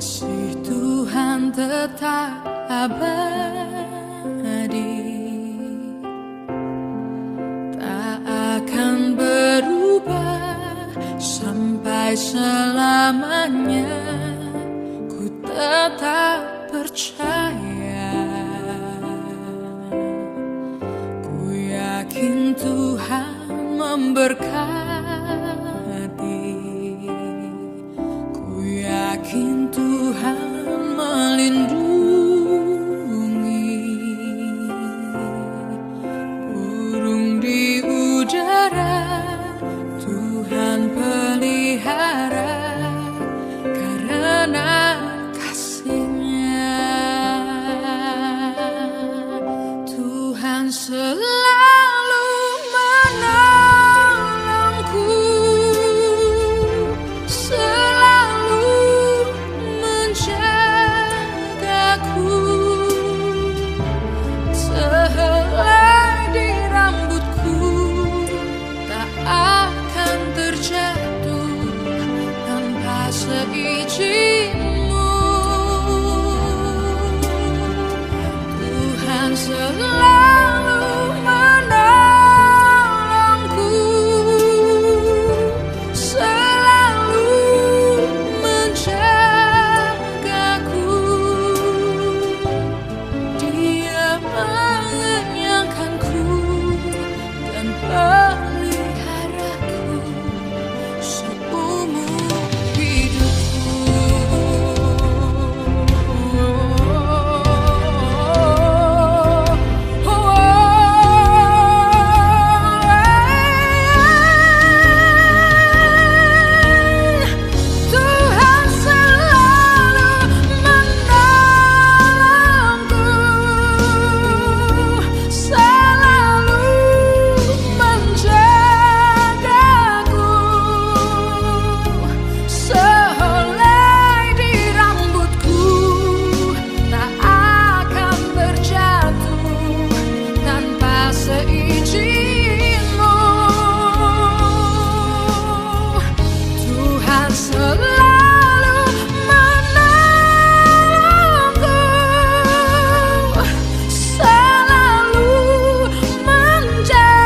Kasih Tuhan tetap abadi, tak akan berubah sampai selamanya. Ku tetap percaya, ku yakin Tuhan memberkati, ku yakin Tuhan melindungi. Burung di udara Tuhan pelihara karena kasih-Nya. Tuhan selalu menolongku, selalu menjagaku. Sehelai di rambutku tak akan terjatuh tanpa seizin-Mu. Tuhan selalu menolongku, selalu menjagaku. Dia mengenyangkanku dan peliharaku seumur hidupku. Tuhan selalu menolongku, selalu menjagaku. Sehelai di rambutku tak akan terjatuh tanpa seizin-Mu. Tuhan selalu menolongku, selalu menjagaku.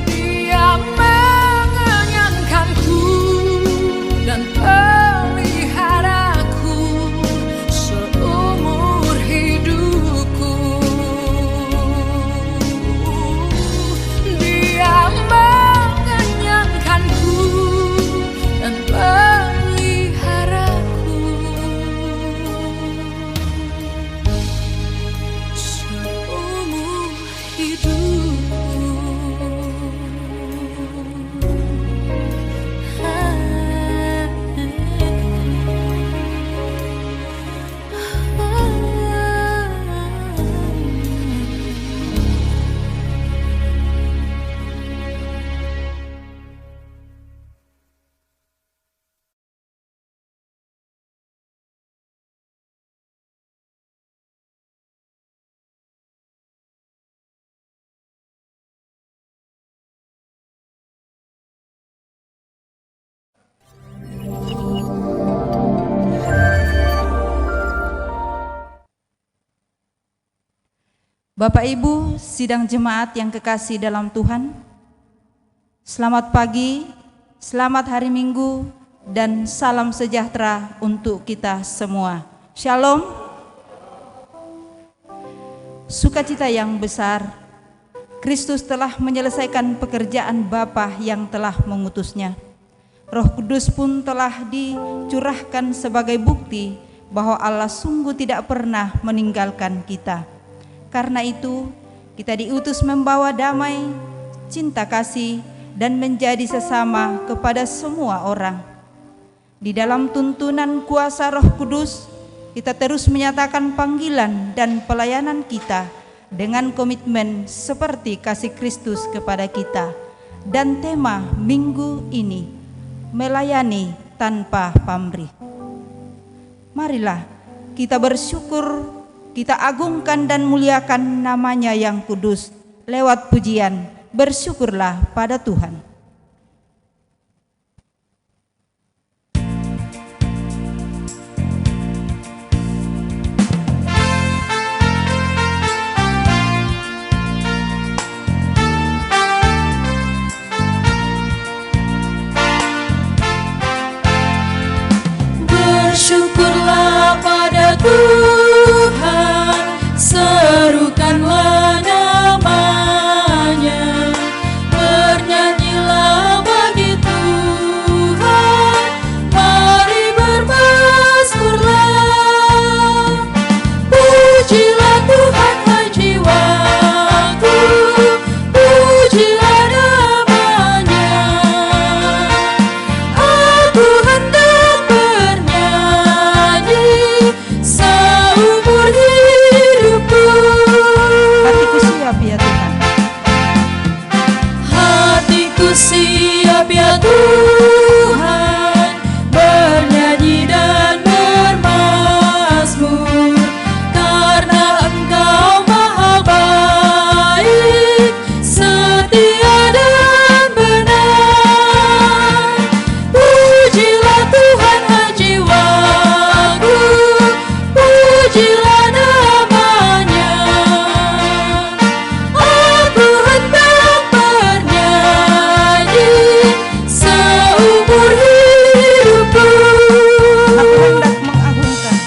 Dia mengenyangkanku dan peliharaku seumur hidupku. Dia mengenyangkanku dan peliharaku seumur hidupku. Bapak Ibu sidang jemaat yang kekasih dalam Tuhan, selamat pagi, selamat hari Minggu, dan salam sejahtera untuk kita semua. Shalom. Sukacita yang besar, Kristus telah menyelesaikan pekerjaan Bapa yang telah mengutusnya. Roh Kudus pun telah dicurahkan sebagai bukti bahwa Allah sungguh tidak pernah meninggalkan kita. Karena itu, kita diutus membawa damai, cinta kasih, dan menjadi sesama kepada semua orang. Di dalam tuntunan kuasa Roh Kudus, kita terus menyatakan panggilan dan pelayanan kita dengan komitmen seperti kasih Kristus kepada kita. Dan tema minggu ini, melayani tanpa pamrih. Marilah kita bersyukur, kita agungkan dan muliakan nama-Nya yang kudus lewat pujian. Bersyukurlah pada Tuhan. Tuhan, serukanlah namanya, bernyanyilah bagi Tuhan, mari bermazmurlah. Pujilah Tuhan, hai jiwaku, pujilah namanya. Aku hendak bernyanyi seumur hidupku. Hatiku siap ya Tuhan. Hatiku siap ya Tuhan, bernyanyi dan bermazmur, karena Engkau maha baik, setia dan benar. Pujilah Tuhan, hai jiwaku, pujilah namanya. Aku hendak bernyanyi seumur hidupku. Aku hendak mengagungkan.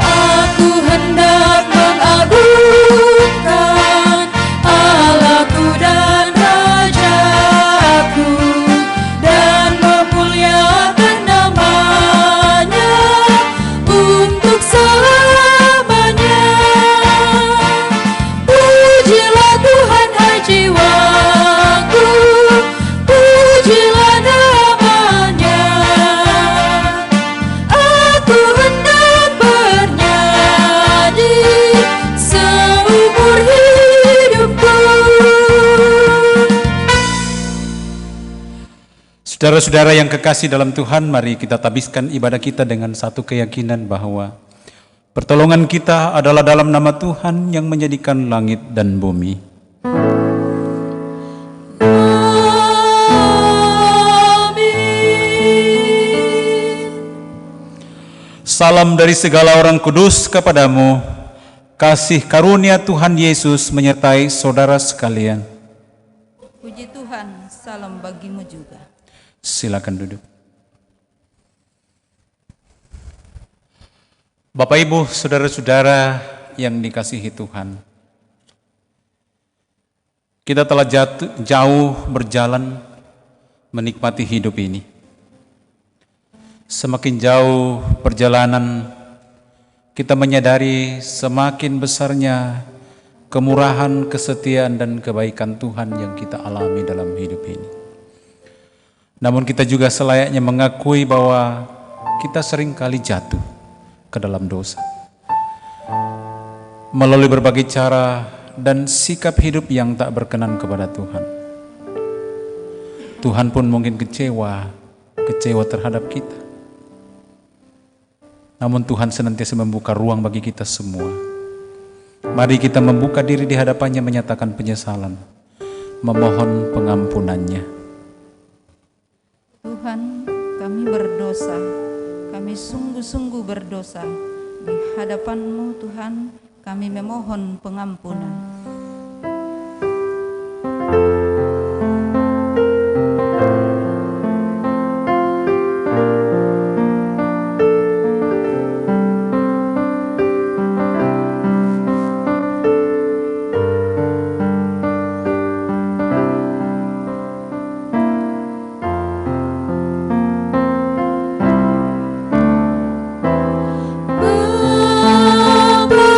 Aku hendak mengagungkan Allahku dan Rajaku, dan memuliakan namanya untuk selamanya. Pujilah Tuhan, hai jiwaku, pujilah namanya. Aku hendak bernyanyi seumur hidupku. Saudara-saudara yang kekasih dalam Tuhan, mari kita tabiskan ibadah kita dengan satu keyakinan bahwa pertolongan kita adalah dalam nama Tuhan yang menjadikan langit dan bumi. Amin. Salam dari segala orang kudus kepadamu. Kasih karunia Tuhan Yesus menyertai saudara sekalian. Puji Tuhan, salam bagimu juga. Silakan duduk. Bapak Ibu, saudara-saudara yang dikasihi Tuhan, kita telah jauh berjalan menikmati hidup ini. Semakin jauh perjalanan, kita menyadari semakin besarnya kemurahan, kesetiaan, dan kebaikan Tuhan yang kita alami dalam hidup ini. Namun kita juga selayaknya mengakui bahwa kita seringkali jatuh ke dalam dosa. Melalui berbagai cara dan sikap hidup yang tak berkenan kepada Tuhan. Tuhan pun mungkin kecewa terhadap kita. Namun Tuhan senantiasa membuka ruang bagi kita semua. Mari kita membuka diri di hadapannya, menyatakan penyesalan, memohon pengampunannya. Tuhan, kami berdosa, kami sungguh-sungguh berdosa. Di hadapan-Mu Tuhan, kami memohon pengampunan. Bapa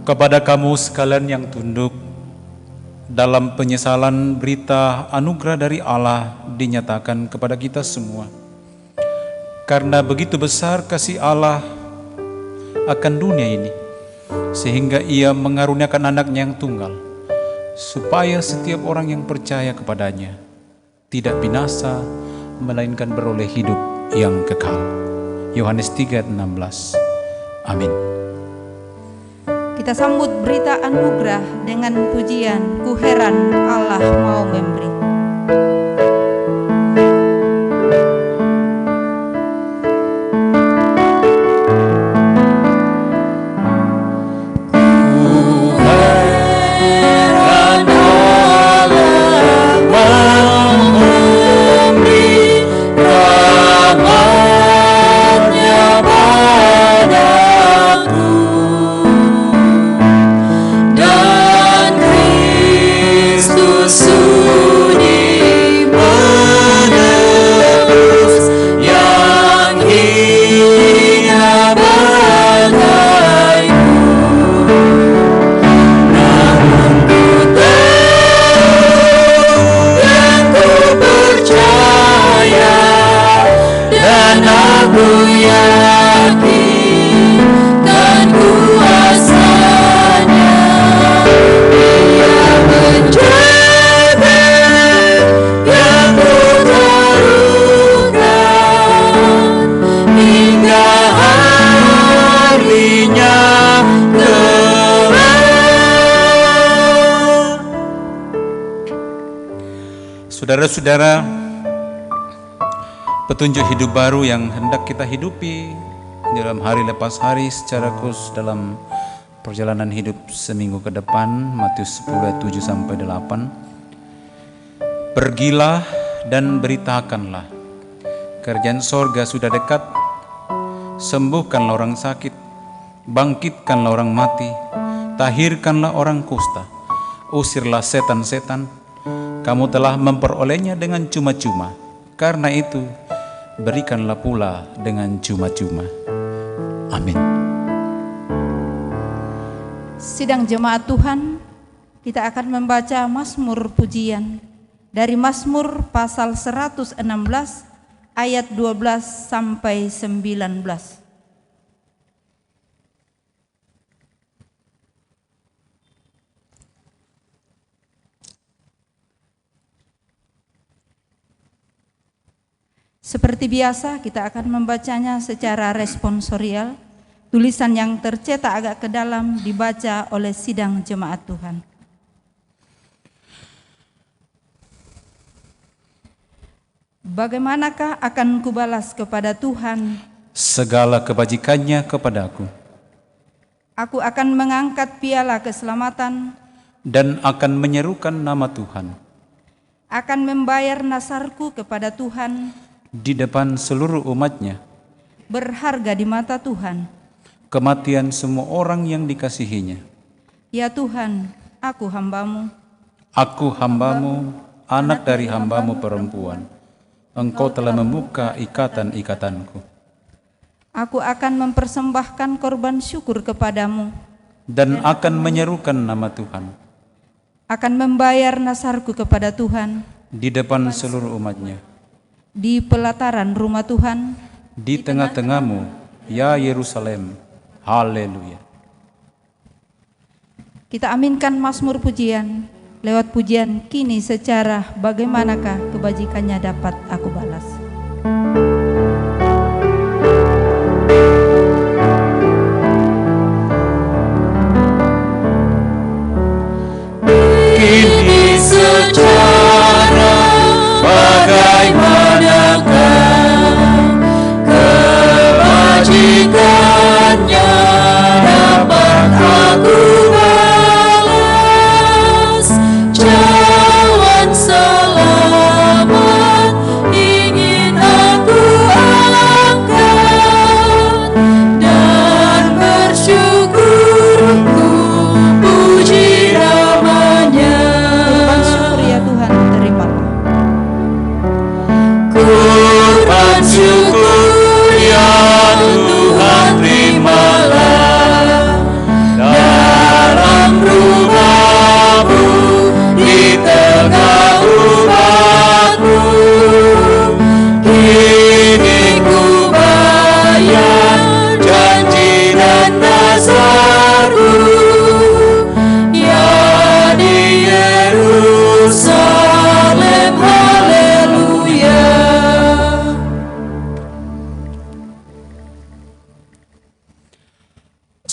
Kepada kamu sekalian yang tunduk, dalam penyesalan berita anugerah dari Allah dinyatakan kepada kita semua. Karena begitu besar kasih Allah akan dunia ini, sehingga Ia mengaruniakan anaknya yang tunggal, supaya setiap orang yang percaya kepadanya tidak binasa, melainkan beroleh hidup yang kekal. Yohanes 3:16. Amin. Kita sambut berita anugerah dengan pujian, ku heran Allah mau memberi. Saudara-saudara, petunjuk hidup baru yang hendak kita hidupi dalam hari lepas hari secara khusus dalam perjalanan hidup seminggu ke depan, Matius 10:7-8. Pergilah dan beritakanlah, kerajaan sorga sudah dekat, sembuhkanlah orang sakit, bangkitkanlah orang mati, tahirkanlah orang kusta, usirlah setan-setan. Kamu telah memperolehnya dengan cuma-cuma, karena itu berikanlah pula dengan cuma-cuma. Amin. Sidang jemaat Tuhan, kita akan membaca Mazmur pujian dari Mazmur pasal 116 ayat 12 sampai 19. Seperti biasa, kita akan membacanya secara responsorial. Tulisan yang tercetak agak ke dalam dibaca oleh sidang jemaat Tuhan. Bagaimanakah akan kubalas kepada Tuhan segala kebajikannya kepadaku, aku akan mengangkat piala keselamatan dan akan menyerukan nama Tuhan akan membayar nasarku kepada Tuhan di depan seluruh umatnya. Berharga di mata Tuhan kematian semua orang yang dikasihinya. Ya Tuhan, aku hambamu, anak dari hambamu perempuan. Engkau telah membuka ikatan-ikatanku. Aku akan mempersembahkan korban syukur kepadamu Dan akan menyerukan nama Tuhan akan membayar nasarku kepada Tuhan di depan seluruh umatnya. di pelataran rumah Tuhan, Di tengah-tengahmu, ya Yerusalem. Haleluya. kita aminkan Mazmur pujian lewat pujian kini secara bagaimanakah kebajikannya dapat aku balas. Kini secara bagaimanakah kebajikannya dapat aku balas. Jalan selamat ingin aku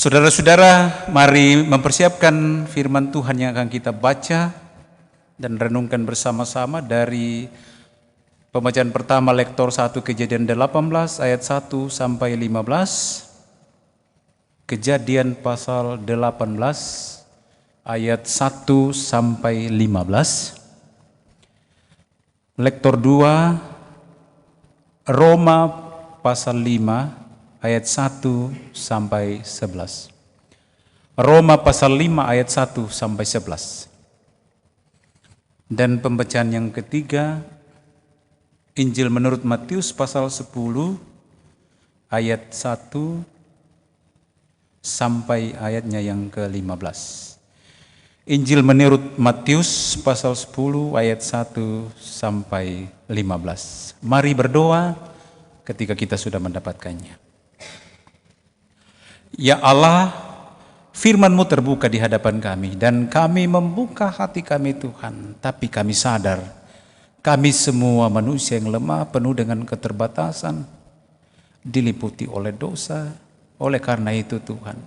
Saudara-saudara, mari mempersiapkan firman Tuhan yang akan kita baca dan renungkan bersama-sama dari pembacaan pertama Lektor 1 Kejadian 18 ayat 1 sampai 15. Kejadian pasal 18 ayat 1 sampai 15. Lektor 2 Roma pasal 5 ayat 1 sampai 11. Roma pasal 5 ayat 1 sampai 11. Dan pembacaan yang ketiga, Injil menurut Matius pasal 10 ayat 1 sampai ayatnya yang ke-15. Injil menurut Matius pasal 10 ayat 1 sampai 15. Mari berdoa ketika kita sudah mendapatkannya. Ya Allah, firman-Mu terbuka di hadapan kami dan kami membuka hati kami Tuhan. Tapi kami sadar, kami semua manusia yang lemah, penuh dengan keterbatasan, diliputi oleh dosa. Oleh karena itu Tuhan,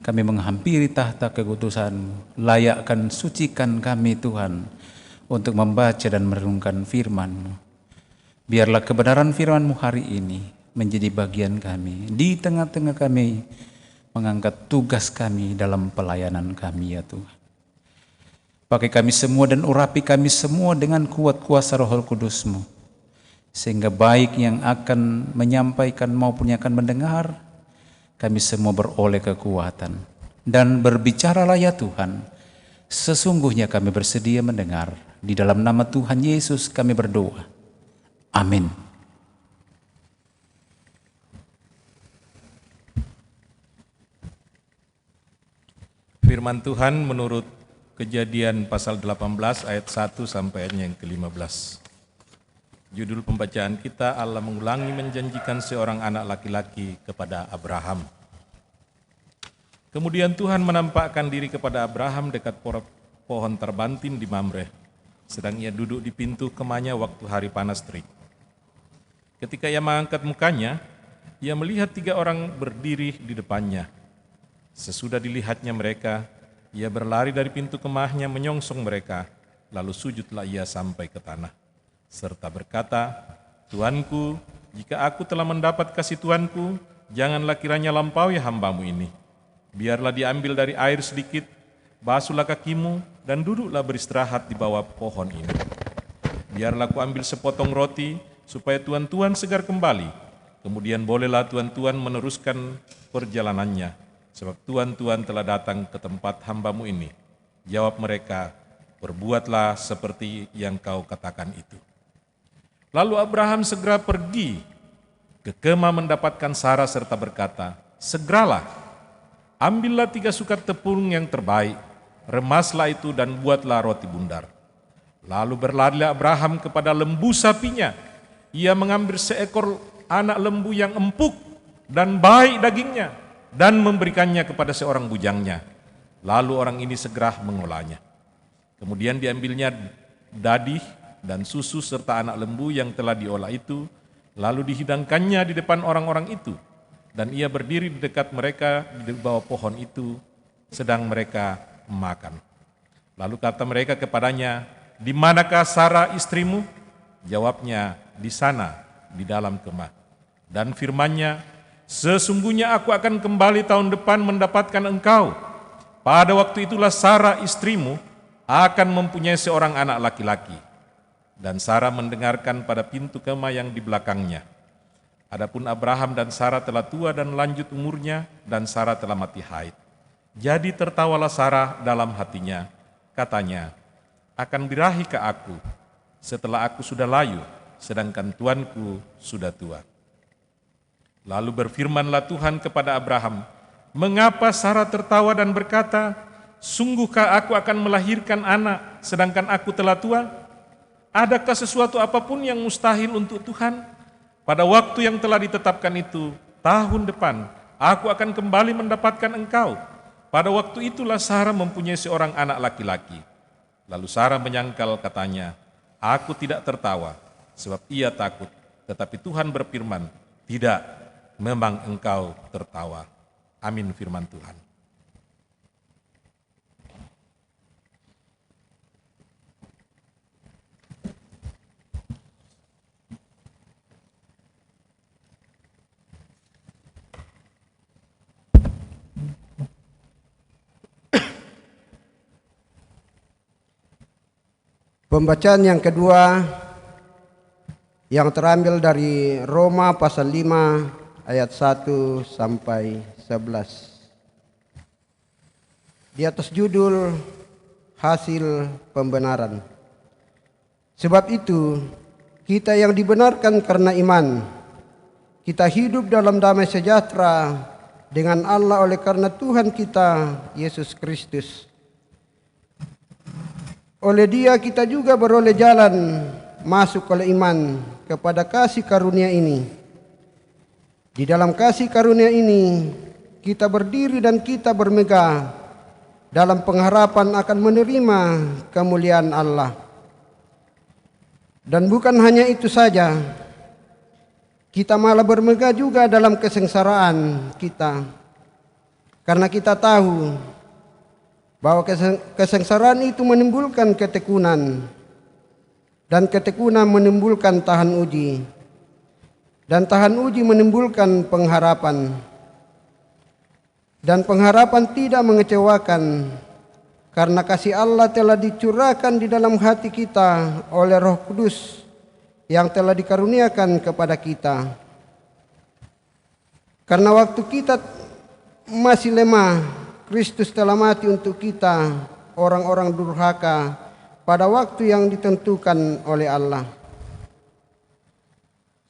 kami menghampiri tahta kekudusan-Mu. Layakkan, sucikan kami Tuhan untuk membaca dan merenungkan firman-Mu. Biarlah kebenaran firman-Mu hari ini menjadi bagian kami, di tengah-tengah kami, mengangkat tugas kami dalam pelayanan kami ya Tuhan. Pakai kami semua dan urapi kami semua dengan kuat kuasa Roh Kudus-Mu, sehingga baik yang akan menyampaikan maupun yang akan mendengar, kami semua beroleh kekuatan. Dan berbicaralah ya Tuhan, sesungguhnya kami bersedia mendengar. Di dalam nama Tuhan Yesus kami berdoa. Amin. Firman Tuhan menurut Kejadian pasal 18 ayat 1 sampai ayatnya yang ke-15. Judul pembacaan kita, Allah mengulangi menjanjikan seorang anak laki-laki kepada Abraham. Kemudian Tuhan menampakkan diri kepada Abraham dekat pohon terbantin di Mamre, sedang ia duduk di pintu kemahnya waktu hari panas terik. Ketika ia mengangkat mukanya, ia melihat 3 orang berdiri di depannya. Sesudah dilihatnya mereka, ia berlari dari pintu kemahnya menyongsong mereka, lalu sujudlah ia sampai ke tanah, serta berkata, Tuanku, jika aku telah mendapat kasih Tuanku, janganlah kiranya lampaui hamba-Mu ini. Biarlah diambil dari air sedikit, basuhlah kakimu, dan duduklah beristirahat di bawah pohon ini. Biarlah ku ambil sepotong roti, supaya tuan-tuan segar kembali. Kemudian bolehlah tuan-tuan meneruskan perjalanannya, sebab tuan-tuan telah datang ke tempat hamba-Mu ini. Jawab mereka, perbuatlah seperti yang kau katakan itu. Lalu Abraham segera pergi ke kemah mendapatkan Sarah serta berkata, segeralah, ambillah 3 sukat tepung yang terbaik, remaslah itu dan buatlah roti bundar. Lalu berlarilah Abraham kepada lembu sapinya. Ia mengambil seekor anak lembu yang empuk dan baik dagingnya, dan memberikannya kepada seorang bujangnya. Lalu orang ini segera mengolahnya. Kemudian diambilnya dadih dan susu serta anak lembu yang telah diolah itu, lalu dihidangkannya di depan orang-orang itu. Dan ia berdiri di dekat mereka di bawah pohon itu, sedang mereka makan. Lalu kata mereka kepadanya, di manakah Sarah istrimu? Jawabnya, di sana, di dalam kemah. Dan firman-Nya, sesungguhnya aku akan kembali tahun depan mendapatkan engkau. Pada waktu itulah Sarah istrimu akan mempunyai seorang anak laki-laki. Dan Sarah mendengarkan pada pintu kemah yang di belakangnya. Adapun Abraham dan Sarah telah tua dan lanjut umurnya, dan Sarah telah mati haid. Jadi tertawalah Sarah dalam hatinya, katanya, akan birahi ke aku setelah aku sudah layu, sedangkan tuanku sudah tua. Lalu berfirmanlah Tuhan kepada Abraham, mengapa Sarah tertawa dan berkata, sungguhkah aku akan melahirkan anak, sedangkan aku telah tua? Adakah sesuatu apapun yang mustahil untuk Tuhan? Pada waktu yang telah ditetapkan itu, tahun depan, aku akan kembali mendapatkan engkau. Pada waktu itulah Sarah mempunyai seorang anak laki-laki. Lalu Sarah menyangkal katanya, aku tidak tertawa, sebab ia takut. Tetapi Tuhan berfirman, tidak, memang engkau tertawa. Amin firman Tuhan. Pembacaan yang kedua yang terambil dari Roma pasal 5 ayat 1 sampai 11. Di atas judul hasil pembenaran. Sebab itu kita yang dibenarkan karena iman, kita hidup dalam damai sejahtera dengan Allah oleh karena Tuhan kita Yesus Kristus. Oleh Dia kita juga beroleh jalan masuk oleh iman kepada kasih karunia ini. Di dalam kasih karunia ini kita berdiri dan kita bermegah dalam pengharapan akan menerima kemuliaan Allah. Dan bukan hanya itu saja, kita malah bermegah juga dalam kesengsaraan kita, karena kita tahu bahwa kesengsaraan itu menimbulkan ketekunan, dan ketekunan menimbulkan tahan uji, dan tahan uji menimbulkan pengharapan, dan pengharapan tidak mengecewakan, karena kasih Allah telah dicurahkan di dalam hati kita oleh Roh Kudus yang telah dikaruniakan kepada kita. Karena waktu kita masih lemah, Kristus telah mati untuk kita, orang-orang durhaka, pada waktu yang ditentukan oleh Allah.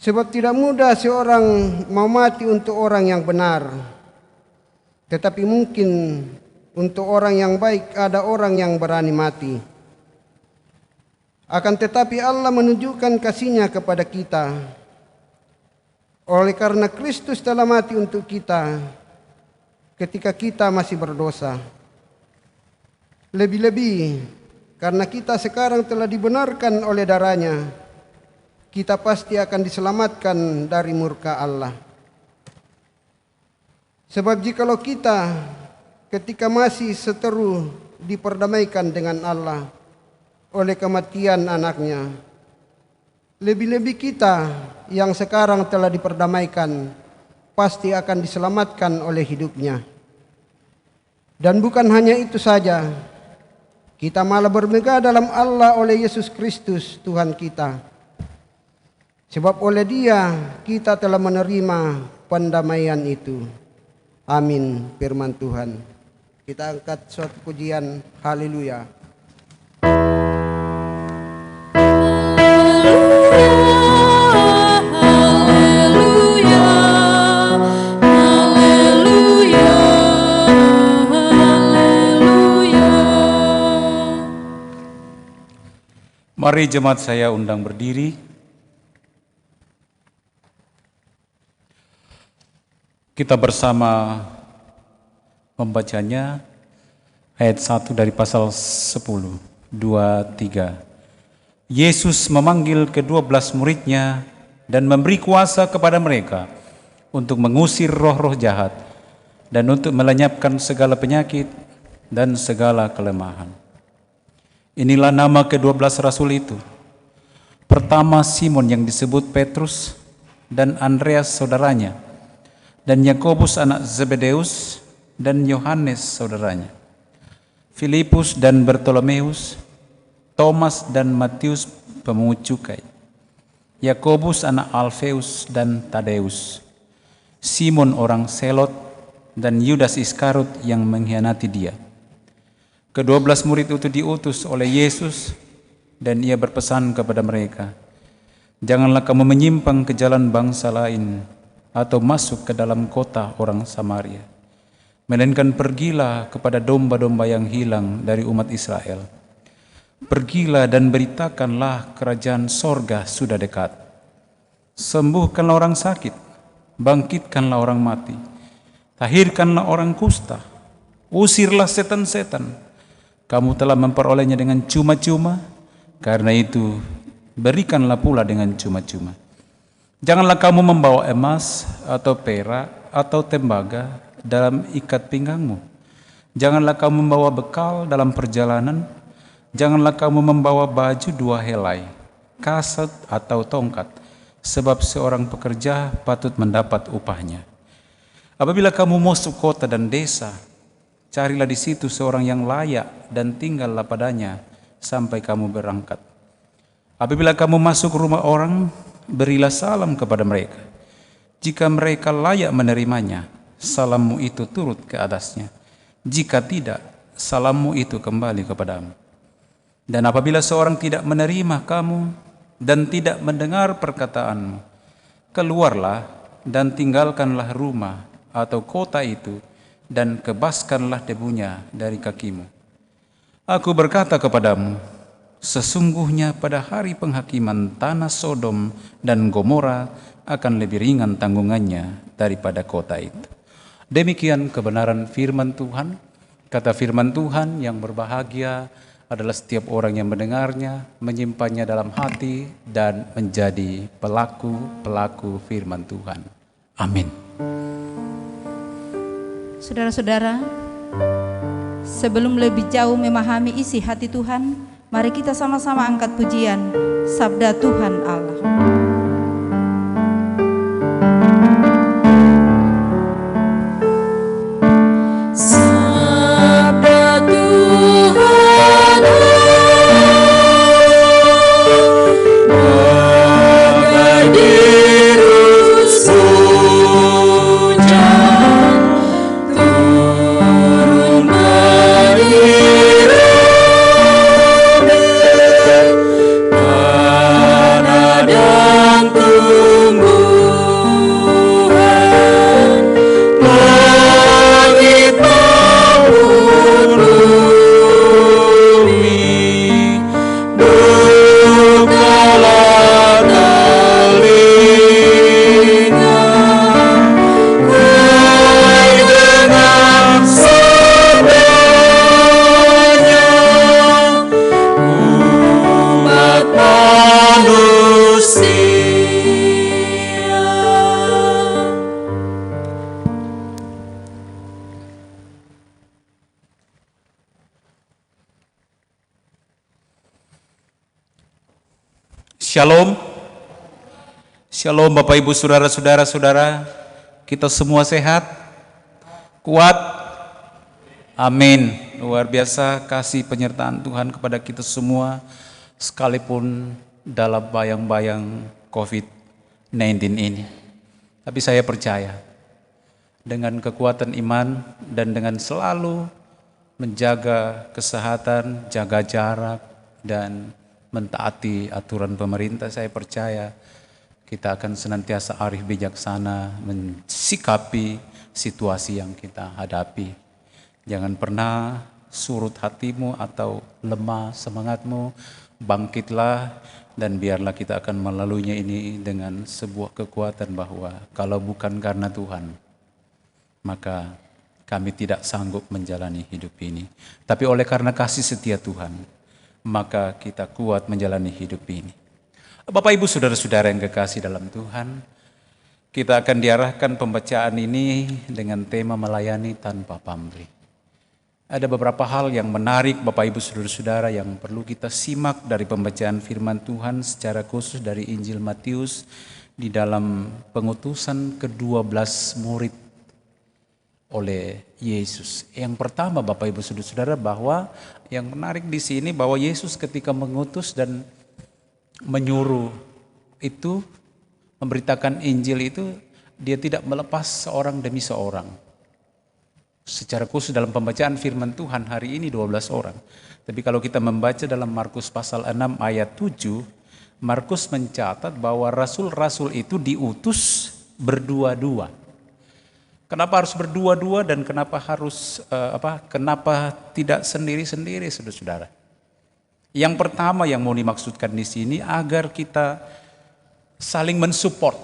Sebab tidak mudah seorang mau mati untuk orang yang benar, tetapi mungkin untuk orang yang baik ada orang yang berani mati. Akan tetapi Allah menunjukkan kasih-Nya kepada kita, oleh karena Kristus telah mati untuk kita ketika kita masih berdosa. Lebih-lebih karena kita sekarang telah dibenarkan oleh darah-Nya, kita pasti akan diselamatkan dari murka Allah. Sebab jikalau kita ketika masih seteru diperdamaikan dengan Allah oleh kematian anaknya, lebih-lebih kita yang sekarang telah diperdamaikan pasti akan diselamatkan oleh hidupnya. Dan bukan hanya itu saja, kita malah bermegah dalam Allah oleh Yesus Kristus Tuhan kita. Sebab oleh Dia kita telah menerima pendamaian itu. Amin firman Tuhan. Kita angkat suatu pujian, haleluya. Mari jemaat saya undang berdiri. Kita bersama membacanya ayat 1 dari pasal 10, 2, 3. Yesus memanggil ke-12 muridnya dan memberi kuasa kepada mereka untuk mengusir roh-roh jahat dan untuk melenyapkan segala penyakit dan segala kelemahan. Inilah nama ke-12 rasul itu. Pertama Simon yang disebut Petrus dan Andreas saudaranya, dan Yakobus anak Zebedeus dan Yohanes saudaranya, Filipus dan Bartolomeus, Thomas dan Matius pemungut cukai, Yakobus anak Alfeus dan Tadeus, Simon orang Selot, dan Yudas Iskariot yang mengkhianati Dia. Ke-12 murid itu diutus oleh Yesus, dan Ia berpesan kepada mereka, "Janganlah kamu menyimpang ke jalan bangsa lain atau masuk ke dalam kota orang Samaria, melainkan pergilah kepada domba-domba yang hilang dari umat Israel. Pergilah dan beritakanlah kerajaan sorga sudah dekat. Sembuhkanlah orang sakit, bangkitkanlah orang mati, tahirkanlah orang kusta, usirlah setan-setan. Kamu telah memperolehnya dengan cuma-cuma, karena itu berikanlah pula dengan cuma-cuma. Janganlah kamu membawa emas atau perak atau tembaga, dalam ikat pinggangmu. Janganlah kamu membawa bekal dalam perjalanan. Janganlah kamu membawa baju 2 helai, kasut atau tongkat, sebab seorang pekerja patut mendapat upahnya. Apabila kamu masuk kota dan desa, carilah di situ seorang yang layak dan tinggallah padanya sampai kamu berangkat. Apabila kamu masuk rumah orang, berilah salam kepada mereka. Jika mereka layak menerimanya, salammu itu turut ke atasnya. Jika tidak, salammu itu kembali kepadamu. Dan apabila seorang tidak menerima kamu dan tidak mendengar perkataanmu, keluarlah dan tinggalkanlah rumah atau kota itu dan kebaskanlah debunya dari kakimu. Aku berkata kepadamu, sesungguhnya pada hari penghakiman tanah Sodom dan Gomora akan lebih ringan tanggungannya daripada kota itu. Demikian kebenaran firman Tuhan. Kata firman Tuhan yang berbahagia adalah setiap orang yang mendengarnya, menyimpannya dalam hati, dan menjadi pelaku-pelaku firman Tuhan. Amin. Saudara-saudara, sebelum lebih jauh memahami isi hati Tuhan, mari kita sama-sama angkat pujian Sabda Tuhan Allah. Sabda Tuhan bagai dirus hujan turun menirami tanah dan tumbuhan, langit maupun bumi, bukalah telinga, hai dengan sabdanya, umat manusia. Shalom. Shalom Bapak Ibu saudara-saudara, kita semua sehat, kuat. Amin. Luar biasa kasih penyertaan Tuhan kepada kita semua, sekalipun dalam bayang-bayang COVID-19 ini. Tapi saya percaya dengan kekuatan iman dan dengan selalu menjaga kesehatan, jaga jarak, dan mentaati aturan pemerintah, saya percaya kita akan senantiasa arif bijaksana mensikapi situasi yang kita hadapi. Jangan pernah surut hatimu atau lemah semangatmu, bangkitlah dan biarlah kita akan melaluinya ini dengan sebuah kekuatan bahwa kalau bukan karena Tuhan, maka kami tidak sanggup menjalani hidup ini. Tapi oleh karena kasih setia Tuhan, maka kita kuat menjalani hidup ini. Bapak Ibu saudara-saudara yang kekasih dalam Tuhan, kita akan diarahkan pembacaan ini dengan tema melayani tanpa pamrih. Ada beberapa hal yang menarik Bapak Ibu saudara-saudara yang perlu kita simak dari pembacaan firman Tuhan, secara khusus dari Injil Matius di dalam pengutusan ke-12 murid oleh Yesus. Yang pertama Bapak Ibu saudara-saudara, bahwa yang menarik di sini bahwa Yesus ketika mengutus dan menyuruh itu memberitakan Injil itu, dia tidak melepas seorang demi seorang. Secara khusus dalam pembacaan firman Tuhan hari ini 12 orang. Tapi kalau kita membaca dalam Markus pasal 6 ayat 7, Markus mencatat bahwa rasul-rasul itu diutus berdua-dua. Kenapa harus berdua-dua dan kenapa harus kenapa tidak sendiri-sendiri, saudara-saudara? Yang pertama yang mau dimaksudkan di sini agar kita saling mensupport,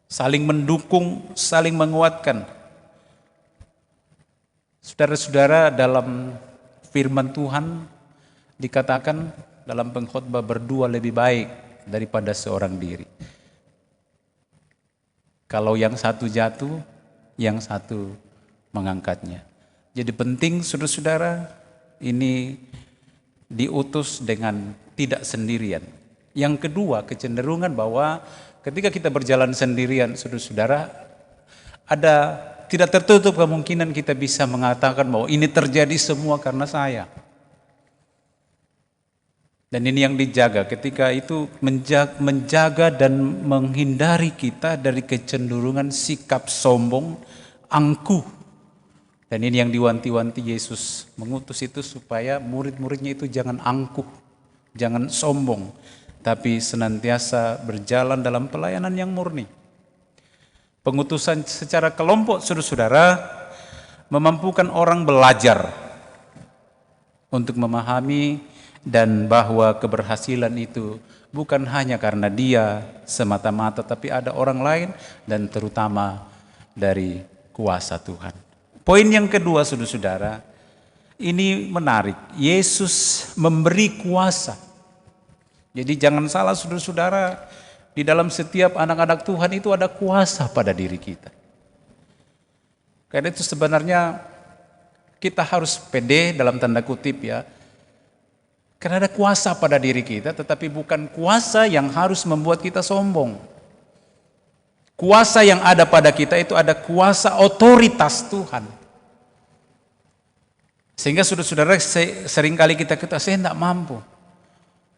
saling mendukung, saling menguatkan. Saudara-saudara, dalam firman Tuhan dikatakan dalam pengkhotbah, berdua lebih baik daripada seorang diri. Kalau yang satu jatuh, yang satu mengangkatnya. Jadi penting saudara-saudara ini diutus dengan tidak sendirian. Yang kedua, kecenderungan bahwa ketika kita berjalan sendirian saudara-saudara, ada tidak tertutup kemungkinan kita bisa mengatakan bahwa ini terjadi semua karena saya. Dan ini yang dijaga, ketika itu menjaga dan menghindari kita dari kecenderungan sikap sombong, angkuh. Dan ini yang diwanti-wanti Yesus mengutus itu supaya murid-muridnya itu jangan angkuh, jangan sombong, tapi senantiasa berjalan dalam pelayanan yang murni. Pengutusan secara kelompok saudara-saudara memampukan orang belajar untuk memahami dan bahwa keberhasilan itu bukan hanya karena dia semata-mata, tapi ada orang lain dan terutama dari kuasa Tuhan. Poin yang kedua saudara-saudara, ini menarik. Yesus memberi kuasa. Jadi jangan salah saudara-saudara, di dalam setiap anak-anak Tuhan itu ada kuasa pada diri kita. Karena itu sebenarnya kita harus pede dalam tanda kutip ya. Karena ada kuasa pada diri kita, tetapi bukan kuasa yang harus membuat kita sombong. Kuasa yang ada pada kita itu ada kuasa otoritas Tuhan. Sehingga saudara-saudara seringkali kita kata, saya tidak mampu.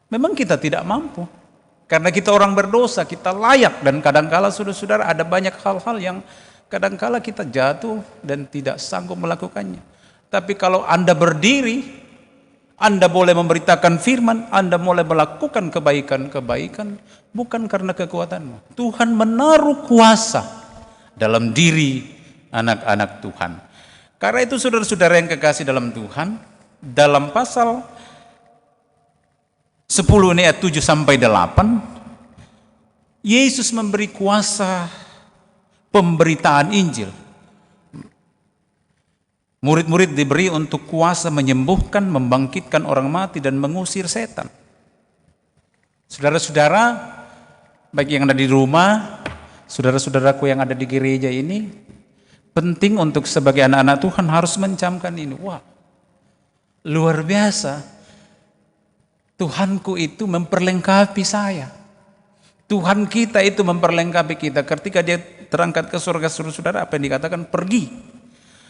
Memang kita tidak mampu. Karena kita orang berdosa, kita layak. Dan kadangkala saudara-saudara ada banyak hal-hal yang kadangkala kita jatuh dan tidak sanggup melakukannya. Tapi kalau Anda berdiri, Anda boleh memberitakan firman, Anda boleh melakukan kebaikan-kebaikan, bukan karena kekuatanmu. Tuhan menaruh kuasa dalam diri anak-anak Tuhan. Karena itu saudara-saudara yang kekasih dalam Tuhan, dalam pasal 10 ayat 7 sampai 8, Yesus memberi kuasa pemberitaan Injil. Murid-murid diberi untuk kuasa menyembuhkan, membangkitkan orang mati dan mengusir setan. Saudara-saudara, bagi yang ada di rumah, saudara-saudaraku yang ada di gereja ini, penting untuk sebagai anak-anak Tuhan harus mencamkan ini. Wah, luar biasa. Tuhanku itu memperlengkapi saya. Tuhan kita itu memperlengkapi kita. Ketika dia terangkat ke surga, saudara-saudara, apa yang dikatakan? Pergi.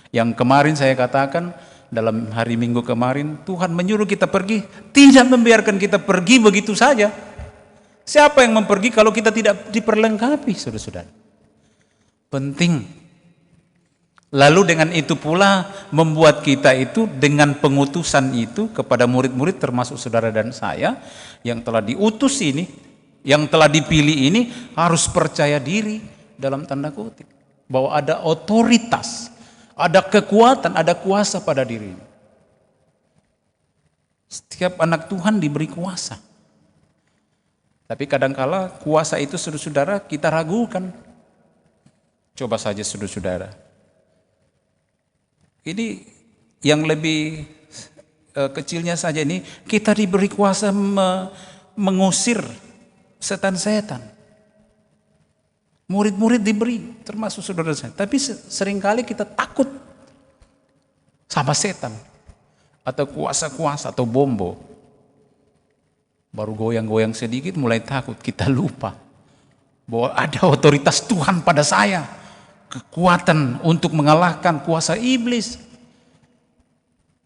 Yang kemarin saya katakan dalam hari Minggu kemarin, Tuhan menyuruh kita pergi, tidak membiarkan kita pergi begitu saja. Siapa yang mempergi kalau kita tidak diperlengkapi, saudara-saudara? Penting. Lalu dengan itu pula membuat kita itu dengan pengutusan itu kepada murid-murid termasuk saudara dan saya yang telah diutus ini, yang telah dipilih ini harus percaya diri dalam tanda kutip bahwa ada otoritas, ada kekuatan, ada kuasa pada diri. Setiap anak Tuhan diberi kuasa. Tapi kadangkala kuasa itu saudara-saudara kita ragukan. Coba saja saudara-saudara. Ini yang lebih kecilnya saja ini, kita diberi kuasa mengusir setan-setan. Murid-murid diberi, termasuk saudara saya. Tapi seringkali kita takut sama setan. Atau kuasa-kuasa, atau bombo. Baru goyang-goyang sedikit mulai takut, kita lupa. Bahwa ada otoritas Tuhan pada saya. Kekuatan untuk mengalahkan kuasa iblis.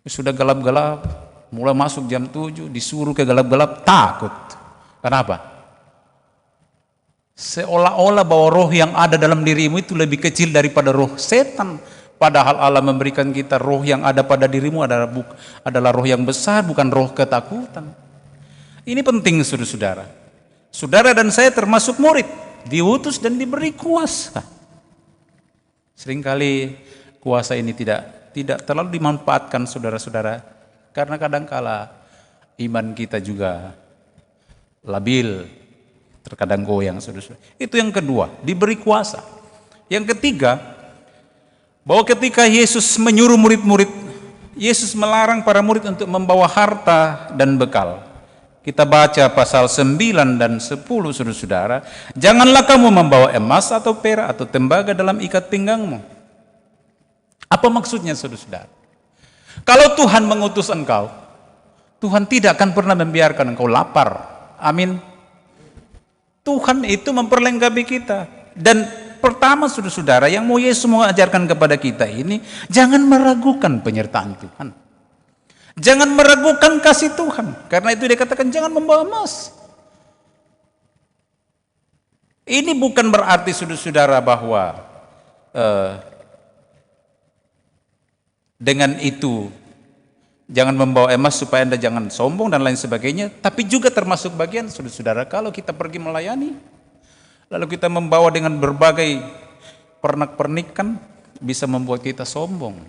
Sudah gelap-gelap, mulai masuk jam 7, disuruh ke gelap-gelap, takut. Kenapa? Seolah-olah bahwa roh yang ada dalam dirimu itu lebih kecil daripada roh setan. Padahal Allah memberikan kita roh yang ada pada dirimu adalah roh yang besar, bukan roh ketakutan. Ini penting saudara-saudara. Saudara dan saya termasuk murid, diutus dan diberi kuasa. Seringkali kuasa ini tidak terlalu dimanfaatkan saudara-saudara, karena kadangkala iman kita juga labil, terkadang goyang saudara-saudara. Itu yang kedua, diberi kuasa. Yang ketiga, bahwa ketika Yesus menyuruh murid-murid, Yesus melarang para murid untuk membawa harta dan bekal. Kita baca pasal 9 dan 10 saudara-saudara. Janganlah kamu membawa emas atau perak atau tembaga dalam ikat pinggangmu. Apa maksudnya saudara-saudara? Kalau Tuhan mengutus engkau, Tuhan tidak akan pernah membiarkan engkau lapar. Amin. Tuhan itu memperlengkapi kita. Dan pertama saudara-saudara, yang mau Yesus mengajarkan kepada kita ini, jangan meragukan penyertaan Tuhan. Jangan meragukan kasih Tuhan. Karena itu dia katakan jangan membawa emas. Ini bukan berarti saudara-saudara bahwa dengan itu jangan membawa emas supaya Anda jangan sombong dan lain sebagainya. Tapi juga termasuk bagian saudara-saudara, kalau kita pergi melayani, lalu kita membawa dengan berbagai pernak-pernikan, bisa membuat kita sombong.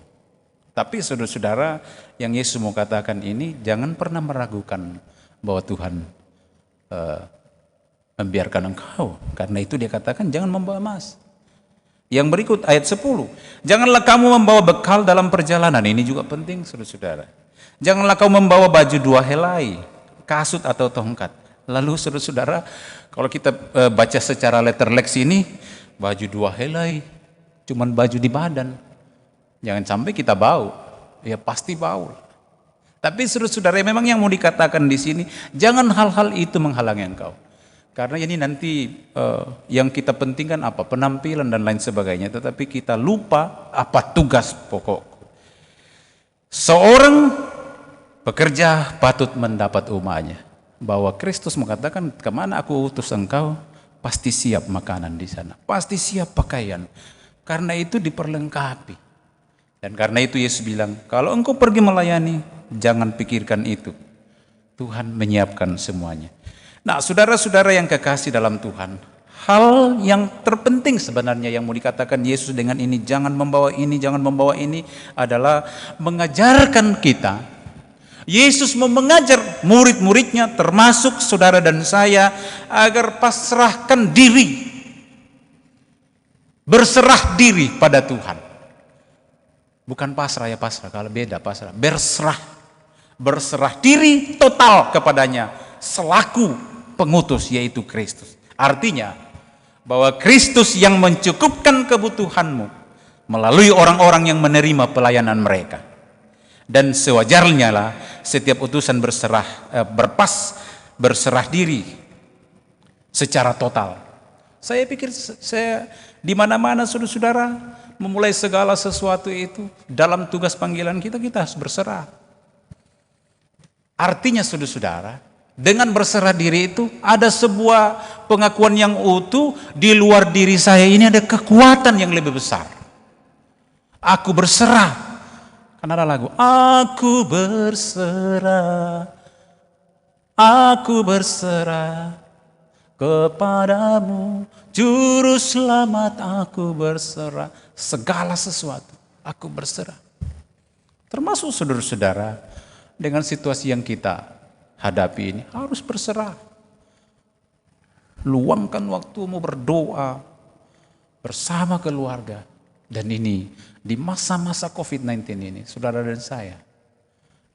Tapi saudara-saudara, yang Yesus mau katakan ini, jangan pernah meragukan bahwa Tuhan membiarkan engkau. Karena itu dia katakan jangan membawa emas. Yang berikut ayat 10, janganlah kamu membawa bekal dalam perjalanan. Ini juga penting saudara-saudara. Janganlah kau membawa baju 2 helai, kasut atau tongkat. Lalu saudara-saudara, kalau kita baca secara letterlex ini, baju 2 helai, cuman baju di badan. Jangan sampai kita bau, ya pasti bau. Tapi saudara-saudara, memang yang mau dikatakan di sini, jangan hal-hal itu menghalangi engkau. Karena ini nanti yang kita pentingkan apa? Penampilan dan lain sebagainya. Tetapi kita lupa apa tugas pokok. Seorang pekerja patut mendapat upahnya. Bahwa Kristus mengatakan, kemana aku utus engkau, pasti siap makanan di sana. Pasti siap pakaian. Karena itu diperlengkapi. Dan karena itu Yesus bilang, kalau engkau pergi melayani, jangan pikirkan itu. Tuhan menyiapkan semuanya. Nah, saudara-saudara yang kekasih dalam Tuhan, hal yang terpenting sebenarnya yang mau dikatakan Yesus dengan ini, jangan membawa ini adalah mengajarkan kita. Yesus mau mengajar murid-muridnya, termasuk saudara dan saya, agar pasrahkan diri, berserah diri pada Tuhan. Bukan pasrah ya pasrah, kalau beda pasrah, berserah diri total kepadanya selaku pengutus, yaitu Kristus. Artinya bahwa Kristus yang mencukupkan kebutuhanmu melalui orang-orang yang menerima pelayanan mereka. Dan sewajarnya lah setiap utusan berserah diri secara total. Saya pikir saya di mana-mana saudara-saudara memulai segala sesuatu itu dalam tugas panggilan kita harus berserah. Artinya saudara-saudara, dengan berserah diri itu ada sebuah pengakuan yang utuh, di luar diri saya ini ada kekuatan yang lebih besar. Aku berserah. Karena ada lagu, aku berserah kepadamu, Juru Selamat, aku berserah. Segala sesuatu, aku berserah. Termasuk saudara-saudara, dengan situasi yang kita hadapi ini, harus berserah. Luangkan waktumu berdoa bersama keluarga. Dan ini di masa-masa COVID-19 ini, saudara dan saya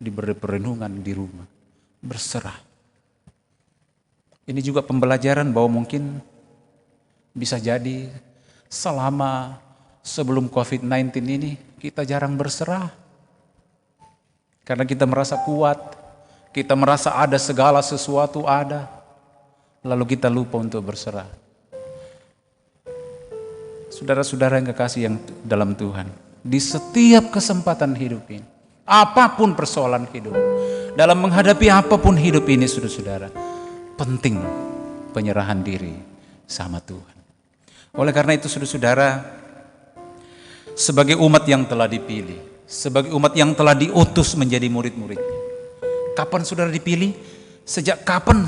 diberi perenungan di rumah, berserah. Ini juga pembelajaran bahwa mungkin bisa jadi selama sebelum COVID-19 ini kita jarang berserah. Karena kita merasa kuat, kita merasa ada segala sesuatu ada, lalu kita lupa untuk berserah. Saudara-saudara yang kekasih yang dalam Tuhan, di setiap kesempatan hidup ini, apapun persoalan hidup, dalam menghadapi apapun hidup ini, saudara-saudara, penting penyerahan diri sama Tuhan. Oleh karena itu, saudara-saudara, sebagai umat yang telah dipilih, sebagai umat yang telah diutus menjadi murid-muridnya, kapan saudara dipilih? Sejak kapan?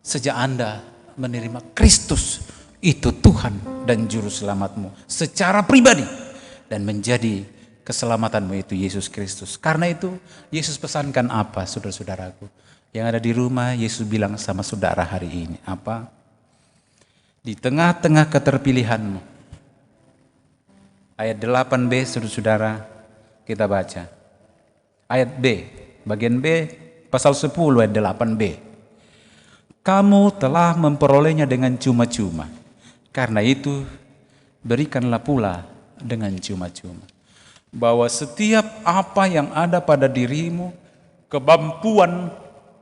Sejak Anda menerima Kristus, itu Tuhan dan Juru Selamatmu secara pribadi, dan menjadi keselamatanmu itu Yesus Kristus. Karena itu Yesus pesankan apa, saudara-saudaraku yang ada di rumah? Yesus bilang sama saudara hari ini apa? Di tengah-tengah keterpilihanmu. Ayat 8b, saudara-saudara, kita baca. Ayat B, bagian B, pasal 10 ayat 8b. Kamu telah memperolehnya dengan cuma-cuma. Karena itu, berikanlah pula dengan cuma-cuma. bahwa setiap apa yang ada pada dirimu, kemampuan,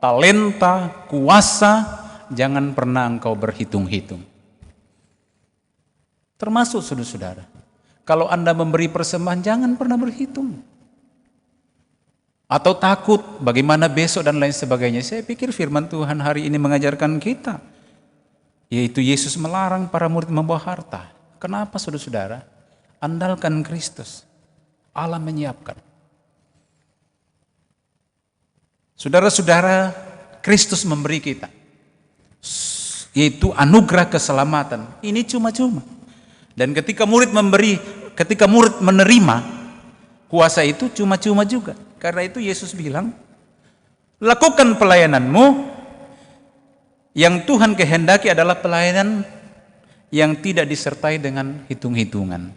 talenta, kuasa, jangan pernah engkau berhitung-hitung. Termasuk saudara-saudara, kalau Anda memberi persembahan jangan pernah berhitung. Atau takut bagaimana besok dan lain sebagainya. Saya pikir firman Tuhan hari ini mengajarkan kita, yaitu Yesus melarang para murid membawa harta. Kenapa saudara-saudara? Andalkan Kristus. Allah menyiapkan. Saudara-saudara, Kristus memberi kita, yaitu anugerah keselamatan. Ini cuma-cuma. Dan ketika murid menerima kuasa itu cuma-cuma juga. Karena itu Yesus bilang, lakukan pelayananmu. Yang Tuhan kehendaki adalah pelayanan yang tidak disertai dengan hitung-hitungan.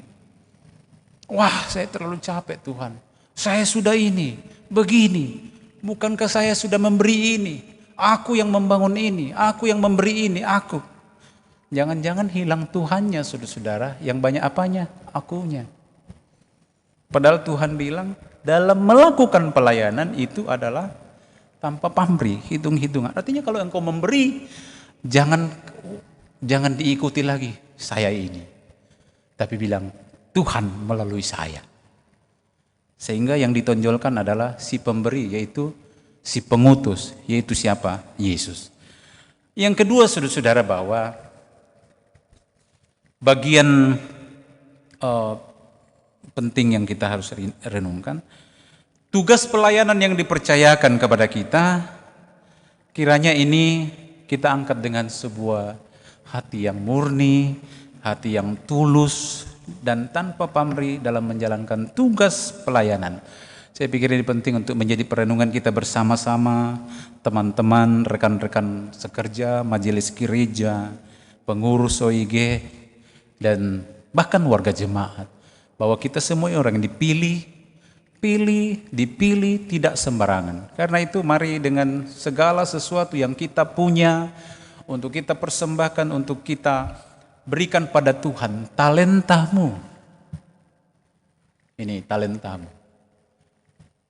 Wah, saya terlalu capek Tuhan. Saya sudah ini, begini. Bukankah saya sudah memberi ini? Aku yang membangun ini, aku yang memberi ini, aku. Jangan-jangan hilang Tuhannya, saudara-saudara. Yang banyak apanya? Akunya. Padahal Tuhan bilang, dalam melakukan pelayanan itu adalah tanpa pamrih, hitung-hitungan. Artinya kalau engkau memberi, jangan diikuti lagi saya ini. Tapi bilang, Tuhan melalui saya. Sehingga yang ditonjolkan adalah si pemberi, yaitu si pengutus, yaitu siapa? Yesus. Yang kedua, saudara-saudara, bahwa bagian penting yang kita harus renungkan, tugas pelayanan yang dipercayakan kepada kita, kiranya ini kita angkat dengan sebuah hati yang murni, hati yang tulus, dan tanpa pamrih dalam menjalankan tugas pelayanan. Saya pikir ini penting untuk menjadi perenungan kita bersama-sama, teman-teman, rekan-rekan sekerja, majelis gereja, pengurus OIG, dan bahkan warga jemaat. Bahwa kita semua orang yang dipilih tidak sembarangan. Karena itu mari dengan segala sesuatu yang kita punya, untuk kita persembahkan, untuk kita berikan pada Tuhan, talentamu. Ini talentamu.